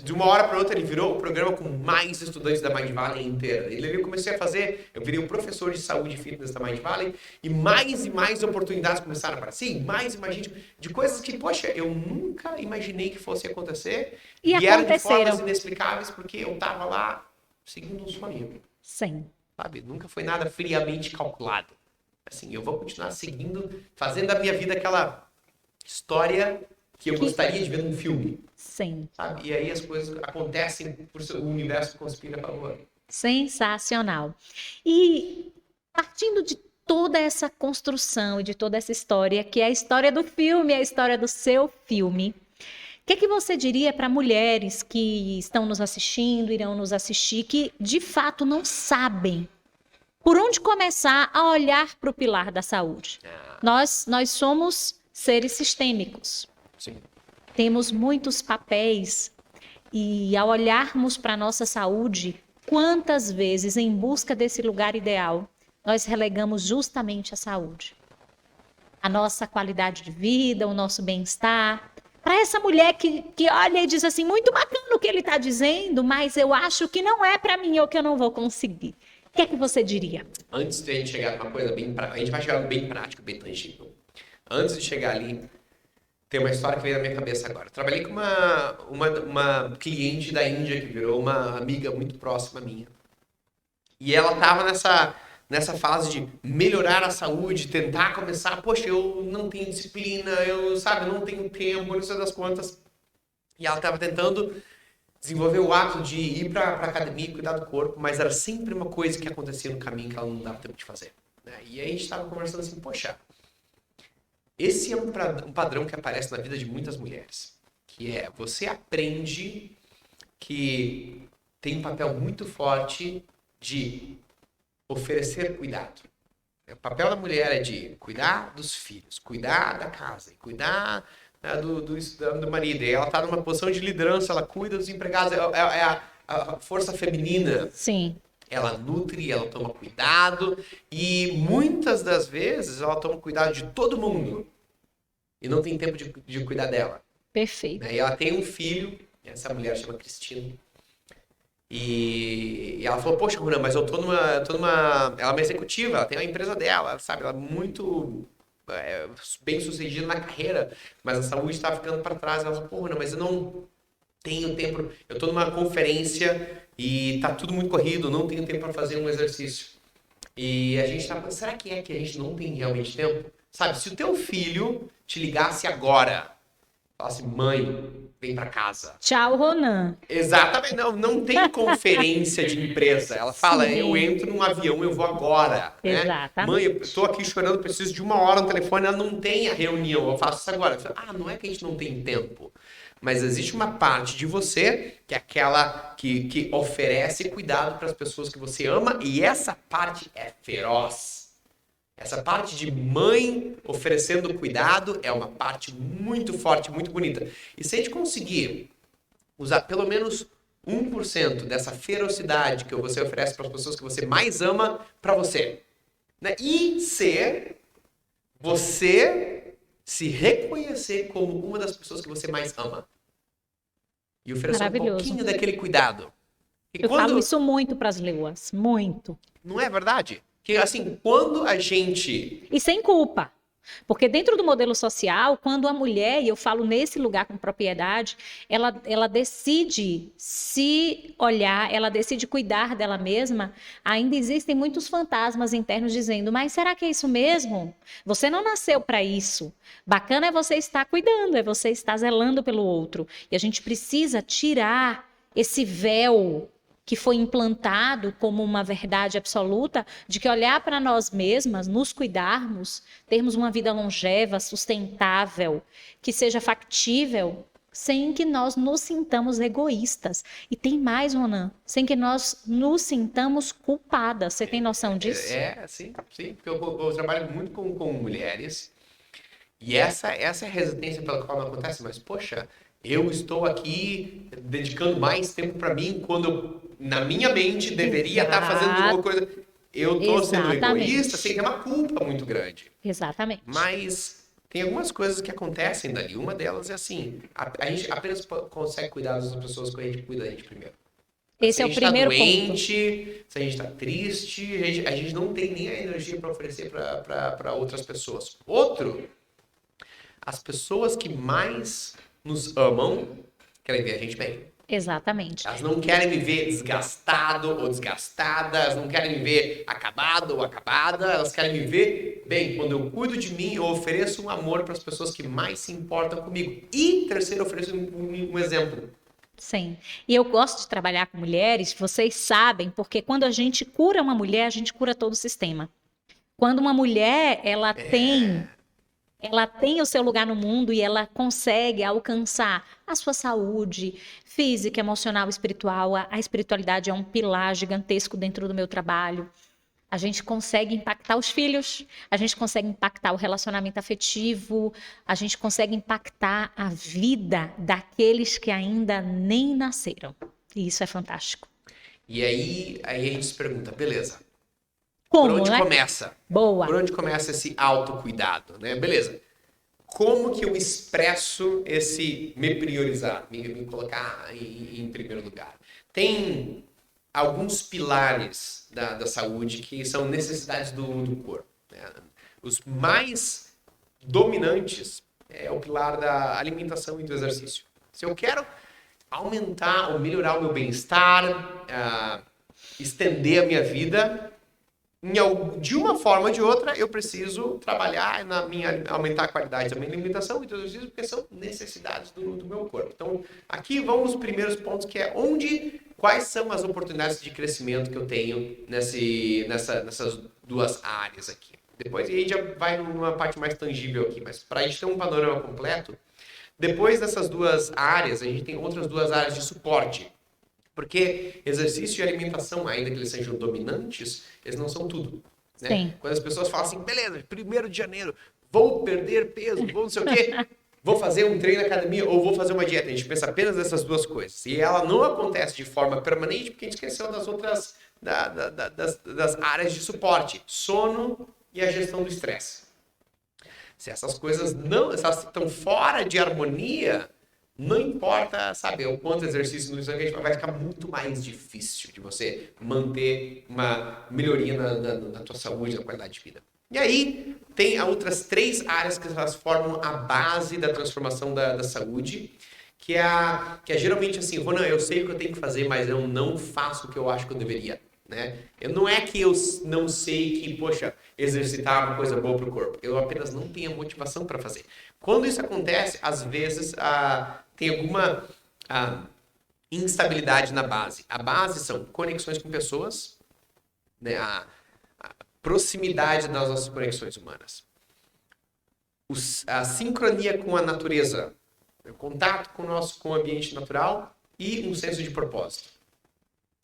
S2: De uma hora para outra, ele virou o programa com mais estudantes da Mind Valley inteira. Eu comecei a fazer, eu virei o professor de saúde e fitness da Mind Valley, e mais oportunidades começaram a aparecer, mais gente, de coisas que, poxa, eu nunca imaginei que fosse acontecer,
S1: e
S2: eram de formas inexplicáveis, porque eu estava lá seguindo um sonho.
S1: Sim.
S2: Sabe? Nunca foi nada friamente calculado. Assim, eu vou continuar seguindo, fazendo da minha vida aquela história que eu gostaria de ver num filme.
S1: Sim.
S2: Sabe? E aí as coisas acontecem, o universo conspira a favor.
S1: Sensacional. E partindo de toda essa construção e de toda essa história, que é a história do filme, a história do seu filme, o que você diria para mulheres que estão nos assistindo, irão nos assistir, que de fato não sabem por onde começar a olhar para o pilar da saúde? Nós somos seres sistêmicos.
S2: Sim.
S1: Temos muitos papéis e ao olharmos para a nossa saúde, quantas vezes em busca desse lugar ideal, nós relegamos justamente a saúde. A nossa qualidade de vida, o nosso bem-estar. Para essa mulher que olha e diz assim, muito bacana o que ele está dizendo, mas eu acho que não é para mim ou que eu não vou conseguir. O que é que você diria?
S2: Antes de a gente chegar numa coisa bem prática, a gente vai chegar no bem prático, bem tangível. Antes de chegar ali, tem uma história que veio na minha cabeça agora. Trabalhei com uma cliente da Índia que virou uma amiga muito próxima minha. E ela estava nessa fase de melhorar a saúde, tentar começar, poxa, eu não tenho disciplina, eu não tenho tempo, não sei das quantas. E ela estava tentando desenvolver o hábito de ir para academia e cuidar do corpo, mas era sempre uma coisa que acontecia no caminho que ela não dava tempo de fazer. Né? E aí a gente estava conversando assim, poxa, esse é um padrão que aparece na vida de muitas mulheres, que é, você aprende que tem um papel muito forte de oferecer cuidado. O papel da mulher é de cuidar dos filhos, cuidar da casa, cuidar do marido. E ela está numa posição de liderança, ela cuida dos empregados, é a força feminina.
S1: Sim.
S2: Ela nutre, ela toma cuidado e muitas das vezes ela toma cuidado de todo mundo e não tem tempo de cuidar dela.
S1: Perfeito.
S2: E ela tem um filho, essa mulher chama Cristina, e ela falou, poxa, Runa, mas eu tô numa... Ela é uma executiva, ela tem a empresa dela, sabe? Ela é muito bem sucedida na carreira, mas a saúde está ficando para trás. Ela falou, pô, Runa, mas eu não tenho tempo, eu tô numa conferência e tá tudo muito corrido, não tenho tempo para fazer um exercício. E a gente tá pensando, será que a gente não tem realmente tempo? Sabe, se o teu filho te ligasse agora, falasse, mãe, vem pra casa.
S1: Tchau, Ronan.
S2: Exatamente, não tem conferência de empresa. Ela fala,
S1: Sim.
S2: eu entro num avião, eu vou agora.
S1: Exatamente.
S2: Né? Mãe, eu tô aqui chorando, preciso de 1 hora no telefone, ela não tem a reunião, eu faço isso agora. Eu falo, não é que a gente não tem tempo. Mas existe uma parte de você que é aquela que oferece cuidado para as pessoas que você ama, e essa parte é feroz. Essa parte de mãe oferecendo cuidado é uma parte muito forte, muito bonita. E se a gente conseguir usar pelo menos 1% dessa ferocidade que você oferece para as pessoas que você mais ama para você, né? E você se reconhecer como uma das pessoas que você mais ama. E oferecer um pouquinho daquele cuidado. E
S1: eu falo isso muito para as leoas, muito.
S2: Não é verdade? Que assim, quando a gente...
S1: E sem culpa. Porque dentro do modelo social, quando a mulher, e eu falo nesse lugar com propriedade, ela decide se olhar, ela decide cuidar dela mesma, ainda existem muitos fantasmas internos dizendo, mas será que é isso mesmo? Você não nasceu para isso. Bacana é você estar cuidando, é você estar zelando pelo outro. E a gente precisa tirar esse véu que foi implantado como uma verdade absoluta, de que olhar para nós mesmas, nos cuidarmos, termos uma vida longeva, sustentável, que seja factível, sem que nós nos sintamos egoístas. E tem mais, Ronan, sem que nós nos sintamos culpadas. Você tem noção disso?
S2: Sim, porque eu trabalho muito com mulheres, e essa é a resistência pela qual não acontece, mas, poxa, eu estou aqui dedicando mais tempo para mim, quando na minha mente deveria estar fazendo alguma coisa. Eu estou sendo egoísta, sem ter uma culpa muito grande.
S1: Exatamente.
S2: Mas tem algumas coisas que acontecem dali. Uma delas é assim, a gente apenas consegue cuidar das pessoas quando a gente cuida da gente primeiro.
S1: Esse é o primeiro ponto.
S2: Se a gente está doente, se a gente está triste, a gente não tem nem a energia para oferecer para outras pessoas. Outro, as pessoas que mais nos amam querem ver a gente bem.
S1: Exatamente.
S2: Elas não querem me ver desgastado ou desgastada, elas não querem me ver acabado ou acabada, elas querem me ver bem. Quando eu cuido de mim, eu ofereço um amor para as pessoas que mais se importam comigo. E, terceiro, eu ofereço um exemplo.
S1: Sim. E eu gosto de trabalhar com mulheres, vocês sabem, porque quando a gente cura uma mulher, a gente cura todo o sistema. Quando uma mulher, ela tem o seu lugar no mundo e ela consegue alcançar a sua saúde física, emocional, espiritual. A espiritualidade é um pilar gigantesco dentro do meu trabalho. A gente consegue impactar os filhos, a gente consegue impactar o relacionamento afetivo, a gente consegue impactar a vida daqueles que ainda nem nasceram. E isso é fantástico.
S2: E aí a gente se pergunta, beleza,
S1: Como,
S2: por onde
S1: né?
S2: começa?
S1: Boa.
S2: Por onde começa esse autocuidado, né? Beleza. Como que eu expresso esse me priorizar, me colocar em primeiro lugar? Tem alguns pilares da saúde que são necessidades do corpo, né? Os mais dominantes é o pilar da alimentação e do exercício. Se eu quero aumentar ou melhorar o meu bem-estar, estender a minha vida, de uma forma ou de outra, eu preciso trabalhar aumentar a qualidade da minha alimentação e do exercício, porque são necessidades do meu corpo. Então, aqui vão os primeiros pontos, que é quais são as oportunidades de crescimento que eu tenho nessas duas áreas aqui. Depois a gente já vai numa parte mais tangível aqui, mas para a gente ter um panorama completo, depois dessas duas áreas, a gente tem outras duas áreas de suporte. Porque exercício e alimentação, ainda que eles sejam dominantes, eles não são tudo. Né?
S1: Sim.
S2: Quando as pessoas falam assim, beleza, 1º de janeiro, vou perder peso, vou não sei o quê, vou fazer um treino na academia ou vou fazer uma dieta. A gente pensa apenas nessas duas coisas. E ela não acontece de forma permanente porque a gente esqueceu das outras das áreas de suporte. Sono e a gestão do estresse. Se essas coisas estão fora de harmonia, não importa, sabe, o quanto exercício no exercício, vai ficar muito mais difícil de você manter uma melhoria na tua saúde, na qualidade de vida. E aí, tem outras 3 áreas que elas formam a base da transformação da saúde, que é geralmente assim, Ronan, eu sei o que eu tenho que fazer, mas eu não faço o que eu acho que eu deveria. Né? Não é que eu não sei que, poxa, exercitar é uma coisa boa para o corpo. Eu apenas não tenho motivação para fazer. Quando isso acontece, às vezes tem alguma instabilidade na base. A base são conexões com pessoas, né? A proximidade das nossas conexões humanas. A sincronia com a natureza, o contato com o ambiente natural e um senso de propósito.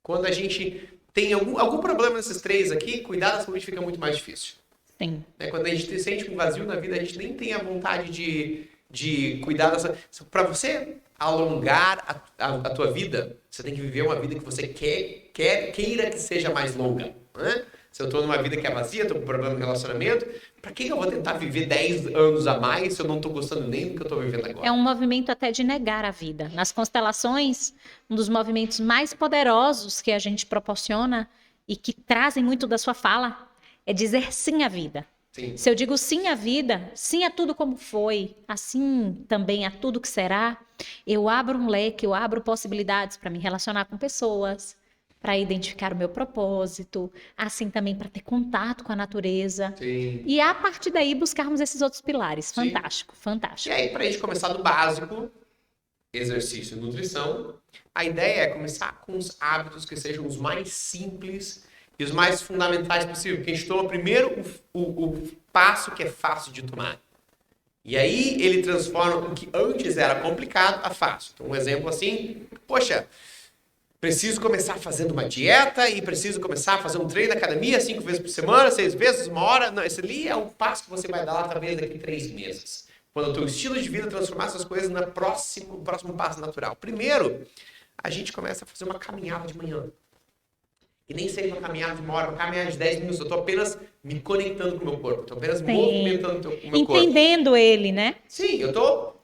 S2: Quando a gente tem algum problema nesses 3 aqui, cuidar da saúde fica muito mais difícil.
S1: Sim.
S2: Quando a gente sente um vazio na vida, a gente nem tem a vontade de cuidar da saúde. Para você alongar a tua vida, você tem que viver uma vida que você queira que seja mais longa. Né? Se eu estou numa vida que é vazia, estou com problema no relacionamento, para que eu vou tentar viver 10 anos a mais se eu não estou gostando nem do que eu estou vivendo agora?
S1: É um movimento até de negar a vida. Nas constelações, um dos movimentos mais poderosos que a gente proporciona e que trazem muito da sua fala é dizer sim à vida.
S2: Sim.
S1: Se eu digo sim à vida, sim a tudo como foi, assim também a tudo que será, eu abro um leque, eu abro possibilidades para me relacionar com pessoas, para identificar o meu propósito, assim também para ter contato com a natureza.
S2: Sim.
S1: E a partir daí buscarmos esses outros pilares.
S2: Sim.
S1: Fantástico,
S2: E
S1: fantástico.
S2: aí, para a gente começar do básico, exercício e nutrição, a ideia é começar com os hábitos que sejam os mais simples e os mais fundamentais possível. Porque a gente toma primeiro o passo que é fácil de tomar. E aí ele transforma o que antes era complicado a fácil. Então, um exemplo assim, poxa, preciso começar fazendo uma dieta e preciso começar a fazer um treino na academia 5 vezes por semana, 6 vezes, 1 hora. Não, esse ali é o passo que você vai dar lá talvez daqui a 3 meses. Quando o teu estilo de vida transformar essas coisas no próximo passo natural. Primeiro, a gente começa a fazer uma caminhada de manhã. E nem sempre uma caminhada de 1 hora, uma caminhada de 10 minutos. Eu estou apenas me conectando com o meu corpo. Estou apenas movimentando o meu corpo.
S1: Entendendo ele, né?
S2: Sim, eu estou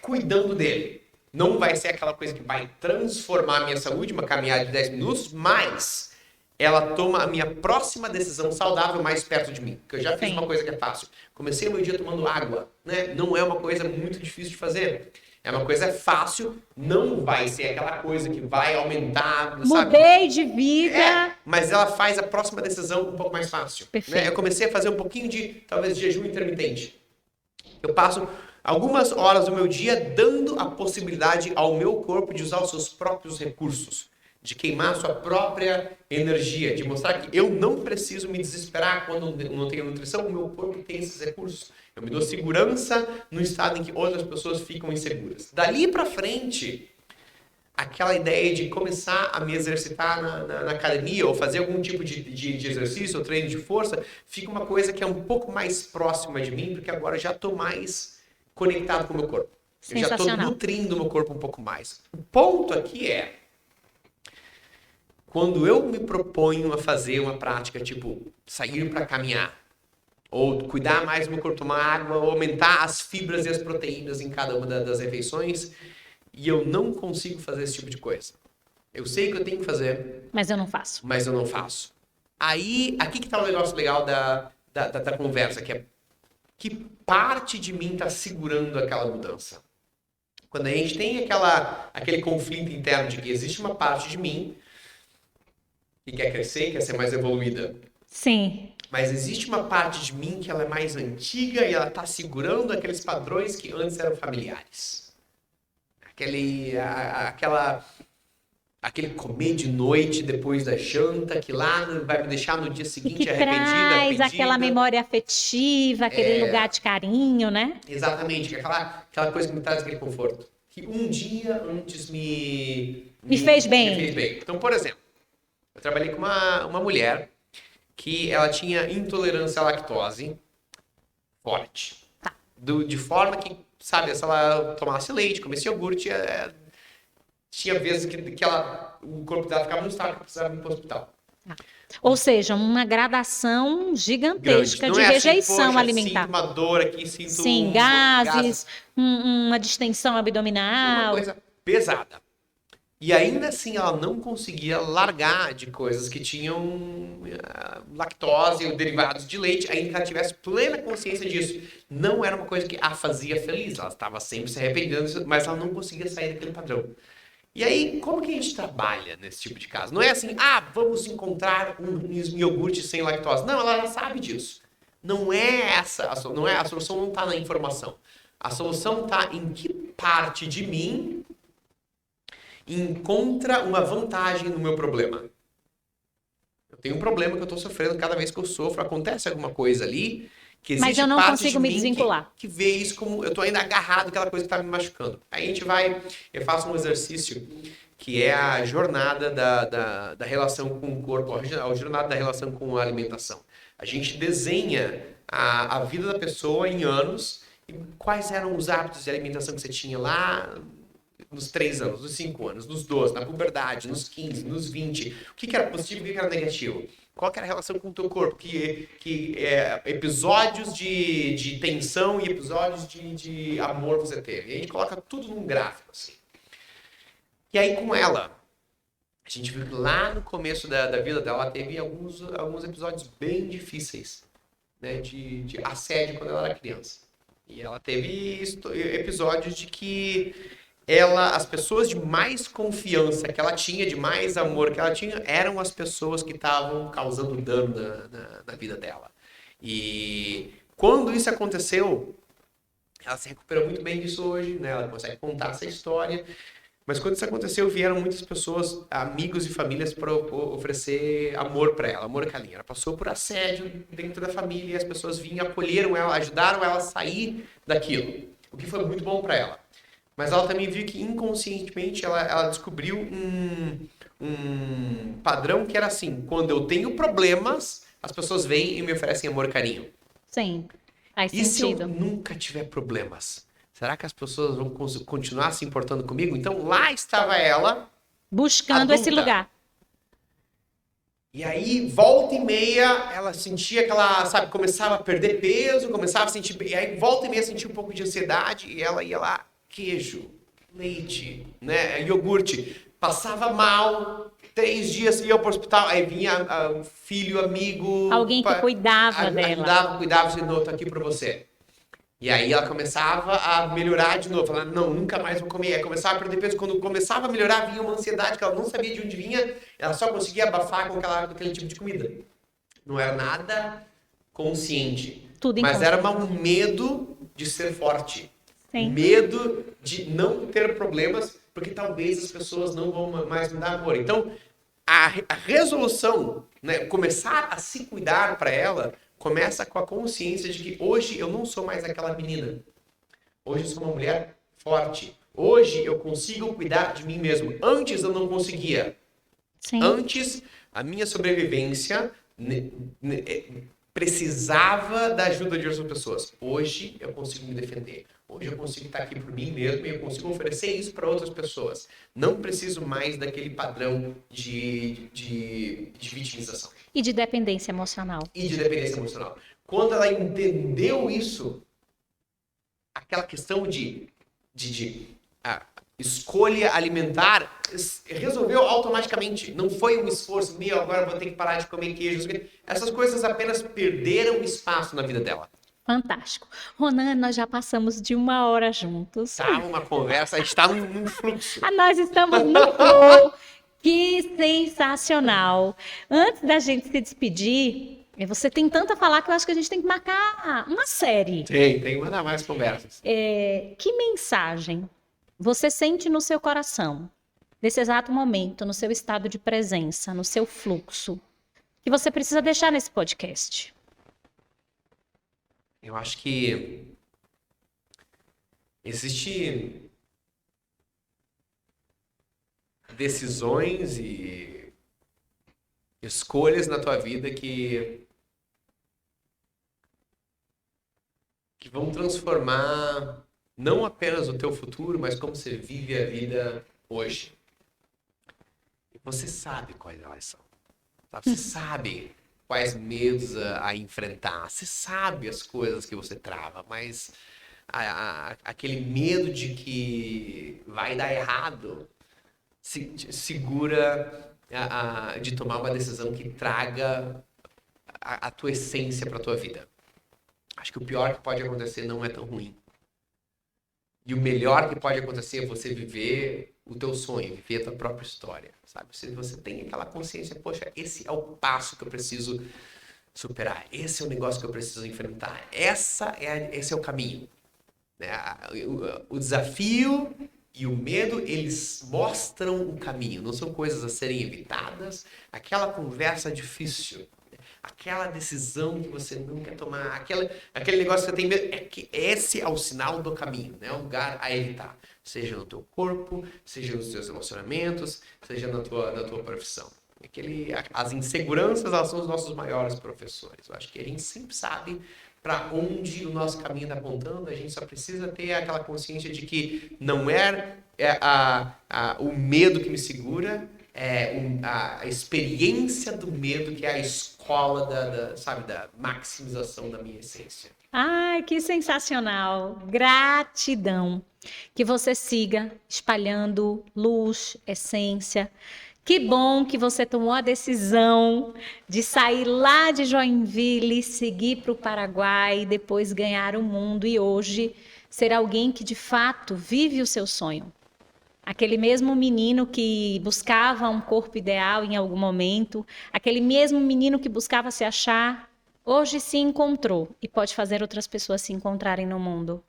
S2: cuidando dele. Não vai ser aquela coisa que vai transformar a minha saúde, uma caminhada de 10 minutos, mas ela toma a minha próxima decisão saudável mais perto de mim. Porque eu já fiz uma coisa que é fácil. Comecei o meu dia tomando água, né? Não é uma coisa muito difícil de fazer. É uma coisa fácil, não vai ser aquela coisa que vai aumentar, sabe?
S1: Mudei de vida.
S2: Mas ela faz a próxima decisão um pouco mais fácil.
S1: Perfeito.
S2: Né? Eu comecei a fazer um pouquinho de, talvez, jejum intermitente. Eu passo algumas horas do meu dia dando a possibilidade ao meu corpo de usar os seus próprios recursos, de queimar a sua própria energia, de mostrar que eu não preciso me desesperar quando não tenho nutrição, o meu corpo tem esses recursos. Eu me dou segurança no estado em que outras pessoas ficam inseguras. Dali pra frente, aquela ideia de começar a me exercitar na academia ou fazer algum tipo de exercício ou treino de força, fica uma coisa que é um pouco mais próxima de mim, porque agora eu já estou mais conectado com o meu corpo. Eu já estou nutrindo o meu corpo um pouco mais. O ponto aqui é, quando eu me proponho a fazer uma prática, tipo, sair para caminhar, ou cuidar mais do meu corpo, tomar água, ou aumentar as fibras e as proteínas em cada uma das refeições, e eu não consigo fazer esse tipo de coisa. Eu sei que eu tenho que fazer,
S1: mas eu não faço.
S2: Mas eu não faço. Aí, aqui que tá o negócio legal da conversa, que é que parte de mim tá segurando aquela mudança. Quando a gente tem aquele conflito interno de que existe uma parte de mim que quer crescer, quer ser mais evoluída.
S1: Sim.
S2: Mas existe uma parte de mim que ela é mais antiga e ela tá segurando aqueles padrões que antes eram familiares. Aquele comer de noite depois da janta, que lá vai me deixar no dia seguinte
S1: traz aquela memória afetiva, aquele lugar de carinho, né?
S2: Exatamente, aquela coisa que me traz aquele conforto. Que um dia antes me
S1: fez bem.
S2: Me fez bem. Então, por exemplo, eu trabalhei com uma mulher que ela tinha intolerância à lactose forte.
S1: Tá.
S2: De forma que, sabe, se ela tomasse leite, comesse iogurte, tinha vezes que o corpo dela ficava no estado que precisava ir para o hospital.
S1: Ou seja, uma gradação gigantesca de rejeição
S2: assim,
S1: alimentar.
S2: Sinto uma dor aqui,
S1: Sim, gases. Uma distensão abdominal.
S2: Uma coisa pesada. E ainda assim ela não conseguia largar de coisas que tinham lactose ou derivados de leite, ainda que ela tivesse plena consciência disso. Não era uma coisa que a fazia feliz, ela estava sempre se arrependendo, mas ela não conseguia sair daquele padrão. E aí, como que a gente trabalha nesse tipo de caso? Não é assim, vamos encontrar um iogurte sem lactose. Não, ela já sabe disso. Não é essa, a solução não está na informação. A solução está em que parte de mim encontra uma vantagem no meu problema. Eu tenho um problema que eu estou sofrendo cada vez que eu sofro, acontece alguma coisa ali, que existe
S1: mas eu não
S2: parte
S1: consigo
S2: de
S1: me
S2: mim
S1: desvincular.
S2: Que vê isso como eu estou ainda agarrado àquela coisa que está me machucando. Aí eu faço um exercício que é a jornada da relação com o corpo, a jornada da relação com a alimentação. A gente desenha a vida da pessoa em anos e quais eram os hábitos de alimentação que você tinha lá nos 3 anos, nos 5 anos, nos 12, na puberdade, nos 15, nos 20. O que era positivo e o que era negativo? Qual que era a relação com o teu corpo? Episódios de tensão e episódios de amor você teve. E a gente coloca tudo num gráfico, assim. E aí, com ela, a gente viu que lá no começo da vida dela, ela teve alguns episódios bem difíceis. né, de assédio quando ela era criança. E ela teve episódios de que as pessoas de mais confiança que ela tinha, de mais amor que ela tinha, eram as pessoas que estavam causando dano na vida dela. E quando isso aconteceu, ela se recuperou muito bem disso hoje, né? Ela consegue contar essa história. Mas quando isso aconteceu, vieram muitas pessoas, amigos e famílias, para oferecer amor para ela, amor carinho. Ela passou por assédio dentro da família e as pessoas vinham, acolheram ela, ajudaram ela a sair daquilo, o que foi muito bom para ela. Mas ela também viu que inconscientemente ela descobriu um padrão que era assim: quando eu tenho problemas, as pessoas vêm e me oferecem amor e carinho.
S1: Sim, faz
S2: E se eu
S1: sentido.
S2: nunca tiver problemas? Será que as pessoas vão continuar se importando comigo? Então lá estava ela,
S1: Buscando esse
S2: adulta.
S1: lugar.
S2: E aí, volta e meia, ela sentia aquela, sabe, começava a perder peso, começava a sentir, e aí volta e meia sentia um pouco de ansiedade, e ela ia lá, queijo, leite, né, iogurte, passava mal, 3 dias ia para o hospital, aí vinha um filho, amigo,
S1: Alguém que cuidava dela.
S2: ajudava, cuidava, dizendo, não, eu tô aqui para você. E aí ela começava a melhorar de novo. Ela, não, nunca mais vou comer. Aí começava a perder peso. Quando começava a melhorar, vinha uma ansiedade que ela não sabia de onde vinha. Ela só conseguia abafar com aquele tipo de comida. Não era nada consciente.
S1: Tudo
S2: mas era
S1: inconsciente.
S2: um medo de ser forte.
S1: Sim.
S2: Medo de não ter problemas, porque talvez as pessoas não vão mais me dar amor. Então, a resolução, né, começar a se cuidar para ela, começa com a consciência de que hoje eu não sou mais aquela menina. Hoje eu sou uma mulher forte. Hoje eu consigo cuidar de mim mesmo. Antes eu não conseguia.
S1: Sim.
S2: Antes, a minha sobrevivência precisava da ajuda de outras pessoas. Hoje eu consigo me defender. Hoje eu consigo estar aqui por mim mesmo e eu consigo oferecer isso para outras pessoas. Não preciso mais daquele padrão de vitimização.
S1: E de dependência emocional.
S2: E de dependência emocional. Quando ela entendeu isso, aquela questão de escolha alimentar resolveu automaticamente. Não foi um esforço meu, agora vou ter que parar de comer queijo. Essas coisas apenas perderam espaço na vida dela.
S1: Fantástico. Ronan, nós já passamos de 1 hora juntos.
S2: Tá uma conversa, a gente tá num fluxo.
S1: Nós estamos no flow. Que sensacional. Antes da gente se despedir, você tem tanto a falar que eu acho que a gente tem que marcar uma série.
S2: Tem que mandar mais conversas.
S1: Que mensagem você sente no seu coração, nesse exato momento, no seu estado de presença, no seu fluxo, que você precisa deixar nesse podcast?
S2: Eu acho que existe decisões e escolhas na tua vida que vão transformar não apenas o teu futuro, mas como você vive a vida hoje. E você sabe quais elas são. Sabe? Você sabe quais medos a enfrentar. Você sabe as coisas que você trava, mas aquele medo de que vai dar errado segura de tomar uma decisão que traga a tua essência para a tua vida. Acho que o pior que pode acontecer não é tão ruim. E o melhor que pode acontecer é você viver o teu sonho, viver a tua própria história, sabe? Se você tem aquela consciência, poxa, esse é o passo que eu preciso superar, esse é o negócio que eu preciso enfrentar, esse é o caminho. Né? O desafio e o medo, eles mostram o caminho, não são coisas a serem evitadas, aquela conversa difícil, aquela decisão que você não quer tomar, aquele negócio que você tem medo, é que esse é o sinal do caminho, né? É um lugar a evitar. Seja no teu corpo, seja nos teus relacionamentos, seja na tua profissão. As inseguranças, elas são os nossos maiores professores. Eu acho que a gente sempre sabe para onde o nosso caminho está apontando, a gente só precisa ter aquela consciência de que não é o medo que me segura, a experiência do medo que é a escola da maximização da minha essência.
S1: Ai, que sensacional! Gratidão! Que você siga espalhando luz, essência, Que bom que você tomou a decisão de sair lá de Joinville, seguir para o Paraguai, depois ganhar o mundo e hoje ser alguém que de fato vive o seu sonho. Aquele mesmo menino que buscava um corpo ideal em algum momento, aquele mesmo menino que buscava se achar, hoje se encontrou e pode fazer outras pessoas se encontrarem no mundo.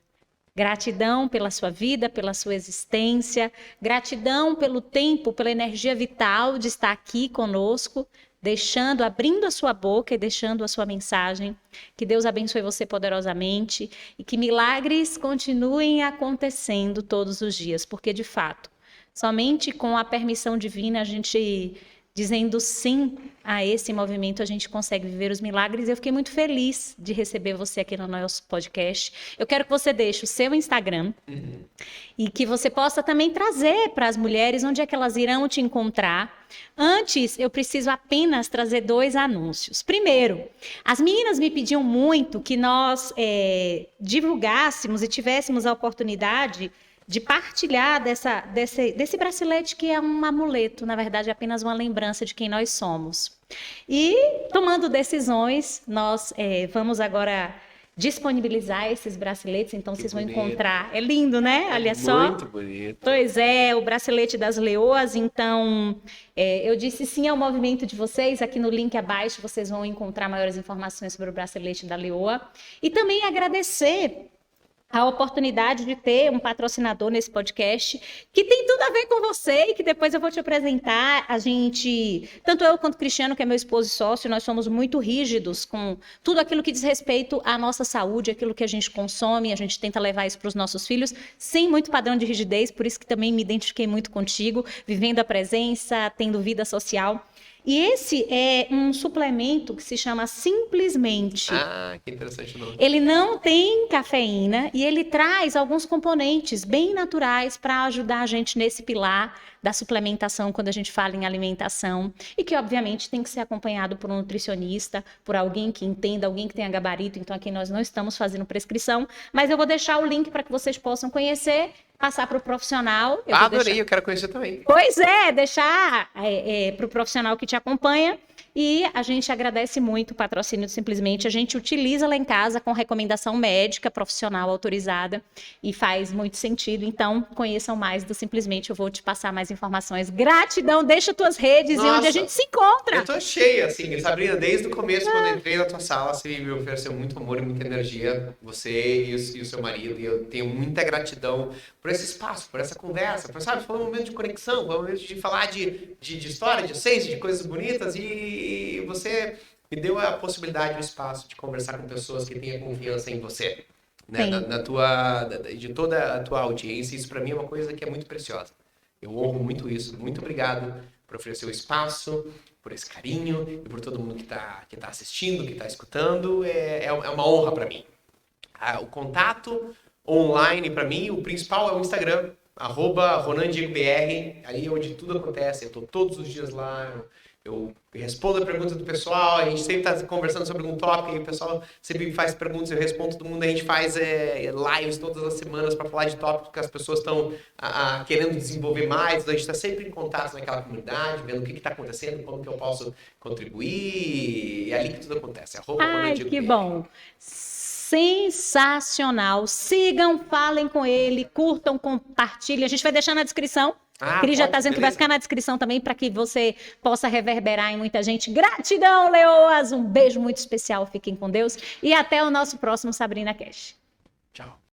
S1: Gratidão pela sua vida, pela sua existência, gratidão pelo tempo, pela energia vital de estar aqui conosco, abrindo a sua boca e deixando a sua mensagem. Que Deus abençoe você poderosamente e que milagres continuem acontecendo todos os dias, porque de fato, somente com a permissão divina, a gente dizendo sim a esse movimento, a gente consegue viver os milagres. Eu fiquei muito feliz de receber você aqui no nosso podcast. Eu quero que você deixe o seu Instagram e que você possa também trazer para as mulheres onde é que elas irão te encontrar. Antes, eu preciso apenas trazer 2 anúncios. Primeiro, as meninas me pediam muito que nós divulgássemos e tivéssemos a oportunidade de partilhar desse bracelete que é um amuleto, na verdade é apenas uma lembrança de quem nós somos. E tomando decisões, nós vamos agora disponibilizar esses braceletes, então vocês vão encontrar. É lindo, né? Olha só.
S2: Muito bonito.
S1: Pois é, o bracelete das leoas. Então, eu disse sim ao movimento de vocês. Aqui no link abaixo vocês vão encontrar maiores informações sobre o bracelete da leoa. E também agradecer a oportunidade de ter um patrocinador nesse podcast que tem tudo a ver com você e que depois eu vou te apresentar. A gente, tanto eu quanto o Cristiano, que é meu esposo e sócio, nós somos muito rígidos com tudo aquilo que diz respeito à nossa saúde, aquilo que a gente consome, a gente tenta levar isso para os nossos filhos, sem muito padrão de rigidez, por isso que também me identifiquei muito contigo, vivendo a presença, tendo vida social. E esse é um suplemento que se chama Simplesmente.
S2: Ah, que interessante o nome.
S1: Ele não tem cafeína e ele traz alguns componentes bem naturais para ajudar a gente nesse pilar da suplementação quando a gente fala em alimentação e que, obviamente, tem que ser acompanhado por um nutricionista, por alguém que entenda, alguém que tenha gabarito. Então, aqui nós não estamos fazendo prescrição, mas eu vou deixar o link para que vocês possam conhecer, passar para o profissional.
S2: Adorei, eu quero conhecer também.
S1: Pois é, deixar para o profissional que te acompanha. E a gente agradece muito o patrocínio do Simplesmente. A gente utiliza lá em casa com recomendação médica, profissional, autorizada. E faz muito sentido. Então, conheçam mais do Simplesmente. Eu vou te passar mais informações. Gratidão, deixa tuas redes e onde a gente se encontra.
S2: Eu tô cheia, assim, Sabrina, desde o começo, quando eu entrei na tua sala, você me ofereceu muito amor e muita energia. Você e o seu marido. E eu tenho muita gratidão por esse espaço, por essa conversa. Sabe, foi um momento de conexão, foi um momento de falar de história, de essência, de coisas bonitas. E você me deu a possibilidade, o espaço de conversar com pessoas que tenham confiança em você, né? De toda a tua audiência. Isso para mim é uma coisa que é muito preciosa. Eu honro muito isso. Muito obrigado por oferecer o espaço, por esse carinho e por todo mundo que tá assistindo, que está escutando. É uma honra para mim. O contato online para mim, o principal é o Instagram, @RonanDiegoBR, ali onde tudo acontece. Eu estou todos os dias lá. Eu respondo a pergunta do pessoal, a gente sempre está conversando sobre algum tópico, e o pessoal sempre faz perguntas, eu respondo todo mundo, a gente faz lives todas as semanas para falar de tópicos que as pessoas estão querendo desenvolver mais, então a gente está sempre em contato naquela comunidade, vendo o que está acontecendo, como que eu posso contribuir, e é ali que tudo acontece.
S1: Ai, que bom! Sensacional! Sigam, falem com ele, curtam, compartilhem, a gente vai deixar na descrição. Cris já está dizendo que vai ficar na descrição também para que você possa reverberar em muita gente. Gratidão, leoas! Um beijo muito especial, fiquem com Deus e até o nosso próximo Sabrina Cash.
S2: Tchau.